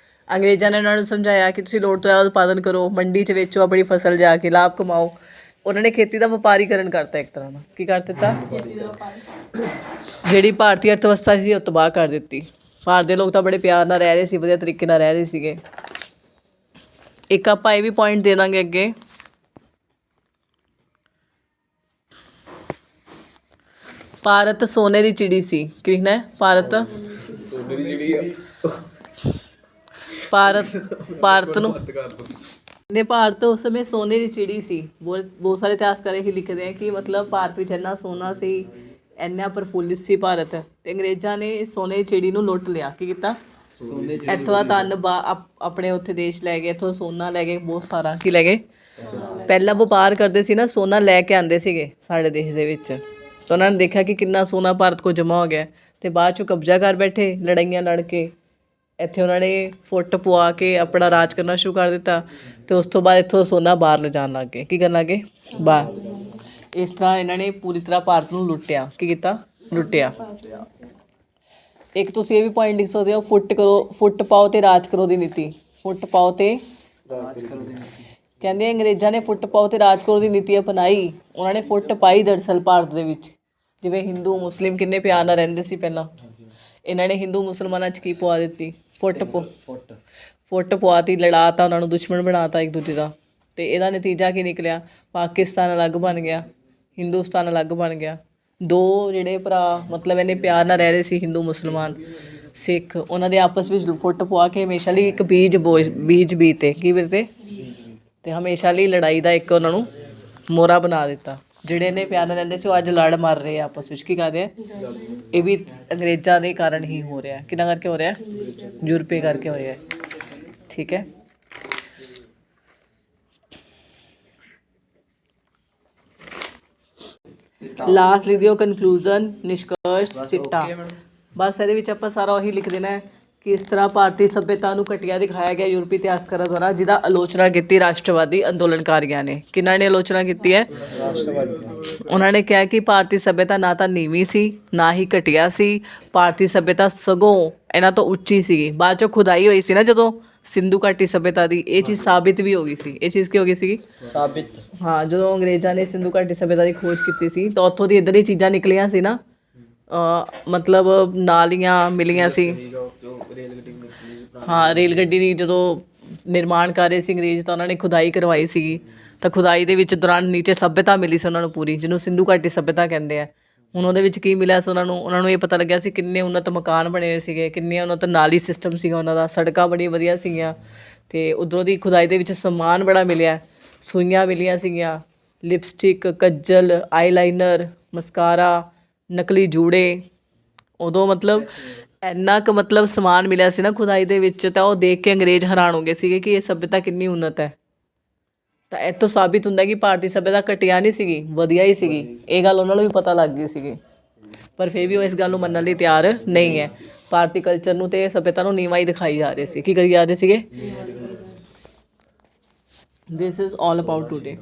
ਅੰਗਰੇਜ਼ਾਂ ਨੇ ਉਹਨਾਂ ਨੂੰ ਸਮਝਾਇਆ ਕਿ ਤੁਸੀਂ ਲੋੜ ਤੋਂ ਜ਼ਿਆਦਾ ਉਤਪਾਦਨ ਕਰੋ, ਮੰਡੀ 'ਚ ਵੇਚੋ ਆਪਣੀ ਫਸਲ ਜਾ ਕੇ, ਲਾਭ ਕਮਾਓ। ਉਹਨਾਂ ਨੇ ਖੇਤੀ ਦਾ ਵਪਾਰੀਕਰਨ ਕਰਤਾ ਇੱਕ ਤਰ੍ਹਾਂ ਦਾ। ਕੀ ਕਰ ਦਿੱਤਾ? ਜਿਹੜੀ ਭਾਰਤੀ ਅਰਥ ਵਿਵਸਥਾ ਸੀ ਉਹ ਤਬਾਹ ਕਰ ਦਿੱਤੀ। ਭਾਰਤ ਦੇ ਲੋਕ ਤਾਂ ਬੜੇ ਪਿਆਰ ਨਾਲ ਰਹਿ ਰਹੇ ਸੀ, ਵਧੀਆ ਤਰੀਕੇ ਨਾਲ ਰਹਿ ਰਹੇ ਸੀਗੇ। ਇੱਕ ਆਪਾਂ ਇਹ ਵੀ ਪੁਆਇੰਟ ਦੇ ਦਾਂਗੇ ਅੱਗੇ, ਭਾਰਤ ਸੋਨੇ ਦੀ ਚਿੜੀ ਸੀ। ਕੀ ਲਿਖਣਾ ਹੈ? ਭਾਰਤ ਨੂੰ ਨੇ ਭਾਰਤ ਉਸ ਸਮੇਂ ਸੋਨੇ ਦੀ ਚਿੜੀ ਸੀ। ਬਹੁਤ ਸਾਰੇ ਇਤਿਹਾਸਕਾਰ ਇਹ ਲਿਖਦੇ ਆ ਕਿ ਮਤਲਬ ਭਾਰਤ ਵਿੱਚ ਇੰਨਾ ਸੋਨਾ ਸੀ, ਇੰਨਾ ਪ੍ਰਫੁੱਲਿਤ ਸੀ ਭਾਰਤ, ਅਤੇ ਅੰਗਰੇਜ਼ਾਂ ਨੇ ਇਸ ਸੋਨੇ ਦੀ ਚਿੜੀ ਨੂੰ ਲੁੱਟ ਲਿਆ। ਕੀ ਕੀਤਾ? ਇੱਥੋਂ ਦਾ ਧਨ ਆਪਣੇ ਉੱਥੇ ਦੇਸ਼ ਲੈ ਗਏ, ਇੱਥੋਂ ਸੋਨਾ ਲੈ ਗਏ ਬਹੁਤ ਸਾਰਾ। ਕੀ ਲੈ ਗਏ? ਪਹਿਲਾਂ ਵਪਾਰ ਕਰਦੇ ਸੀ ਨਾ, ਸੋਨਾ ਲੈ ਕੇ ਆਉਂਦੇ ਸੀਗੇ ਸਾਡੇ ਦੇਸ਼ ਦੇ ਵਿੱਚ, ਤਾਂ ਉਹਨਾਂ ਨੇ ਦੇਖਿਆ ਕਿ ਕਿੰਨਾ ਸੋਨਾ ਭਾਰਤ ਕੋਲ ਜਮ੍ਹਾਂ ਹੋ ਗਿਆ, ਅਤੇ ਬਾਅਦ 'ਚੋਂ ਕਬਜ਼ਾ ਕਰ ਬੈਠੇ ਲੜਾਈਆਂ ਲੜ ਕੇ। ਇੱਥੇ ਉਹਨਾਂ ਨੇ ਫੁੱਟ ਪਵਾ ਕੇ ਆਪਣਾ ਰਾਜ ਕਰਨਾ ਸ਼ੁਰੂ ਕਰ ਦਿੱਤਾ, ਅਤੇ ਉਸ ਤੋਂ ਬਾਅਦ ਇੱਥੋਂ ਸੋਨਾ ਬਾਹਰ ਲਿਜਾਣ ਲੱਗ ਗਏ। ਕੀ ਕਰਨ ਲੱਗ ਗਏ? ਬਾਹਰ। ਇਸ ਤਰ੍ਹਾਂ ਇਹਨਾਂ ਨੇ ਪੂਰੀ ਤਰ੍ਹਾਂ ਭਾਰਤ ਨੂੰ ਲੁੱਟਿਆ। ਕੀ ਕੀਤਾ? ਲੁੱਟਿਆ। ਇੱਕ ਤੁਸੀਂ ਇਹ ਵੀ ਪੁਆਇੰਟ ਲਿਖ ਸਕਦੇ ਹੋ, ਫੁੱਟ ਪਾਓ ਤੇ ਰਾਜ ਕਰੋ ਦੀ ਨੀਤੀ। ਫੁੱਟ ਪਾਓ ਤੇ ਕਹਿੰਦੇ ਅੰਗਰੇਜ਼ਾਂ ਨੇ ਫੁੱਟ ਪਾਓ ਤੇ ਰਾਜ ਕਰੋ ਦੀ ਨੀਤੀ ਅਪਣਾਈ। ਉਹਨਾਂ ਨੇ ਫੁੱਟ ਪਾਈ ਦਰਅਸਲ ਭਾਰਤ ਦੇ ਵਿੱਚ। ਜਿਵੇਂ ਹਿੰਦੂ ਮੁਸਲਿਮ ਕਿੰਨੇ ਪਿਆਰ ਨਾਲ ਰਹਿੰਦੇ ਸੀ ਪਹਿਲਾਂ, ਇਹਨਾਂ ਨੇ ਹਿੰਦੂ ਮੁਸਲਮਾਨਾਂ 'ਚ ਕੀ ਪਵਾ ਦਿੱਤੀ? ਫੁੱਟ ਪਵਾਤੀ, ਲੜਾਤਾ, ਉਹਨਾਂ ਨੂੰ ਦੁਸ਼ਮਣ ਬਣਾਤਾ ਇੱਕ ਦੂਜੇ ਦਾ। ਅਤੇ ਇਹਦਾ ਨਤੀਜਾ ਕੀ ਨਿਕਲਿਆ? ਪਾਕਿਸਤਾਨ ਅਲੱਗ ਬਣ ਗਿਆ, ਹਿੰਦੁਸਤਾਨ ਅਲੱਗ ਬਣ ਗਿਆ। ਦੋ ਜਿਹੜੇ ਭਰਾ ਮਤਲਬ ਇੰਨੇ ਪਿਆਰ ਨਾਲ ਰਹਿ ਰਹੇ ਸੀ, ਹਿੰਦੂ ਮੁਸਲਮਾਨ ਸਿੱਖ, ਉਹਨਾਂ ਦੇ ਆਪਸ ਵਿੱਚ ਫੁੱਟ ਪਵਾ ਕੇ ਹਮੇਸ਼ਾ ਲਈ ਇੱਕ ਬੀਜ ਬੀਤੇ ਕੀ ਬੀਤੇ ਅਤੇ ਹਮੇਸ਼ਾ ਲਈ ਲੜਾਈ ਦਾ ਇੱਕ ਉਹਨਾਂ ਨੂੰ ਮੋਹਰਾ ਬਣਾ ਦਿੱਤਾ। ਜਿਹੜੇ ਇੰਨੇ ਪਿਆਰ ਨਾਲ ਰਹਿੰਦੇ ਸੀ ਉਹ ਅੱਜ ਲੜ ਮਰ ਰਹੇ ਆ ਆਪਸ ਵਿੱਚ। ਕੀ ਕਰ ਰਹੇ ਆ? ਇਹ ਵੀ ਅੰਗਰੇਜ਼ਾਂ ਦੇ ਕਾਰਨ ਹੀ ਹੋ ਰਿਹਾ। ਕਿਹਨਾਂ ਕਰਕੇ ਹੋ ਰਿਹਾ? ਯੂਰਪੀ ਕਰਕੇ ਹੋ ਰਿਹਾ। ਠੀਕ ਹੈ। ਲਾਸਟ ਲਿਖ ਦਿਓ ਕਨਕਲੂਜ਼ਨ, ਨਿਸ਼ਕਰਸ਼, ਸਿੱਟਾ। ਬਸ ਇਹਦੇ ਵਿੱਚ ਆਪਾਂ ਸਾਰਾ ਉਹੀ ਲਿਖ ਦੇਣਾ ਹੈ ਕਿ ਇਸ ਤਰ੍ਹਾਂ ਭਾਰਤੀ ਸੱਭਿਅਤਾ ਨੂੰ ਘਟੀਆ ਦਿਖਾਇਆ ਗਿਆ ਯੂਰਪੀ ਇਤਿਹਾਸਕਾਰਾਂ ਦੁਆਰਾ, ਜਿਹਦਾ ਆਲੋਚਨਾ ਕੀਤੀ ਰਾਸ਼ਟਰਵਾਦੀ ਅੰਦੋਲਨਕਾਰੀਆਂ ਨੇ। ਕਿਹਨਾਂ ਨੇ ਆਲੋਚਨਾ ਕੀਤੀ ਹੈ? ਉਹਨਾਂ ਨੇ ਕਿਹਾ ਕਿ ਭਾਰਤੀ ਸੱਭਿਅਤਾ ਨਾ ਤਾਂ ਨੀਵੀਂ ਸੀ ਨਾ ਹੀ ਘਟੀਆ ਸੀ, ਭਾਰਤੀ ਸੱਭਿਅਤਾ ਸਗੋਂ ਇਹਨਾਂ ਤੋਂ ਉੱਚੀ ਸੀਗੀ। ਬਾਅਦ 'ਚੋਂ ਖੁਦਾਈ ਹੋਈ ਸੀ ਨਾ ਜਦੋਂ ਸਿੰਧੂ ਘਾਟੀ ਸੱਭਿਅਤਾ ਦੀ, ਇਹ ਚੀਜ਼ ਸਾਬਿਤ ਵੀ ਹੋ ਗਈ ਸੀ। ਇਹ ਚੀਜ਼ ਕੀ ਹੋ ਗਈ ਸੀਗੀ? ਸਾਬਿਤ। ਹਾਂ, ਜਦੋਂ ਅੰਗਰੇਜ਼ਾਂ ਨੇ ਸਿੰਧੂ ਘਾਟੀ ਸੱਭਿਅਤਾ ਦੀ ਖੋਜ ਕੀਤੀ ਸੀ ਤਾਂ ਉੱਥੋਂ ਦੀ ਇੱਧਰ ਦੀ ਚੀਜ਼ਾਂ ਨਿਕਲੀਆਂ ਸੀ ਨਾ, ਮਤਲਬ ਨਾਲੀਆਂ ਮਿਲੀਆਂ ਸੀ। ਹਾਂ, ਰੇਲ ਗੱਡੀ ਦੀ ਜਦੋਂ ਨਿਰਮਾਣ ਕਰ ਰਹੇ ਸੀ ਅੰਗਰੇਜ਼ ਤਾਂ ਉਹਨਾਂ ਨੇ ਖੁਦਾਈ ਕਰਵਾਈ ਸੀਗੀ, ਤਾਂ ਖੁਦਾਈ ਦੇ ਵਿੱਚ ਦੌਰਾਨ ਨੀਚੇ ਸੱਭਿਅਤਾ ਮਿਲੀ ਸੀ ਉਹਨਾਂ ਨੂੰ ਪੂਰੀ, ਜਿਹਨੂੰ ਸਿੰਧੂ ਘਾਟੀ ਸੱਭਿਅਤਾ ਕਹਿੰਦੇ ਆ। ਹੁਣ ਉਹਦੇ ਵਿੱਚ ਕੀ ਮਿਲਿਆ ਸੀ ਉਹਨਾਂ ਨੂੰ ਇਹ ਪਤਾ ਲੱਗਿਆ ਸੀ ਕਿੰਨੇ ਉੱਨਤ ਮਕਾਨ ਬਣੇ ਹੋਏ ਸੀਗੇ, ਕਿੰਨੇ ਉੱਨਤ ਨਾਲੀ ਸਿਸਟਮ ਸੀਗਾ ਉਹਨਾਂ ਦਾ, ਸੜਕਾਂ ਬੜੀਆਂ ਵਧੀਆ ਸੀਗੀਆਂ। ਅਤੇ ਉੱਧਰੋਂ ਦੀ ਖੁਦਾਈ ਦੇ ਵਿੱਚ ਸਮਾਨ ਬੜਾ ਮਿਲਿਆ, ਸੂਈਆਂ ਮਿਲੀਆਂ ਸੀਗੀਆਂ, ਲਿਪਸਟਿਕ, ਕੱਜਲ, ਆਈਲਾਈਨਰ, ਮਸਕਾਰਾ, ਨਕਲੀ ਜੂੜੇ। ਉਦੋਂ ਮਤਲਬ ਇੰਨਾ ਕੁ ਮਤਲਬ ਸਮਾਨ ਮਿਲਿਆ ਸੀ ਨਾ ਖੁਦਾਈ ਦੇ ਵਿੱਚ, ਤਾਂ ਉਹ ਦੇਖ ਕੇ ਅੰਗਰੇਜ਼ ਹੈਰਾਨ ਹੋ ਗਏ ਸੀਗੇ ਕਿ ਇਹ ਸੱਭਿਅਤਾ ਕਿੰਨੀ ਉੱਨਤ ਹੈ। ਤਾਂ ਇੱਥੋਂ ਸਾਬਿਤ ਹੁੰਦਾ ਕਿ ਭਾਰਤੀ ਸੱਭਿਅਤਾ ਘਟੀਆ ਨਹੀਂ ਸੀਗੀ, ਵਧੀਆ ਹੀ ਸੀਗੀ। ਇਹ ਗੱਲ ਉਹਨਾਂ ਨੂੰ ਵੀ ਪਤਾ ਲੱਗ ਗਈ ਸੀਗੀ, ਪਰ ਫਿਰ ਵੀ ਉਹ ਇਸ ਗੱਲ ਨੂੰ ਮੰਨਣ ਲਈ ਤਿਆਰ ਨਹੀਂ ਹੈ। ਭਾਰਤੀ ਕਲਚਰ ਨੂੰ ਅਤੇ ਸੱਭਿਅਤਾ ਨੂੰ ਨੀਵਾਂ ਹੀ ਦਿਖਾਈ ਜਾ ਰਹੇ ਸੀ। ਕੀ ਕਰੀ ਜਾ ਰਹੇ ਸੀਗੇ? This is all about today.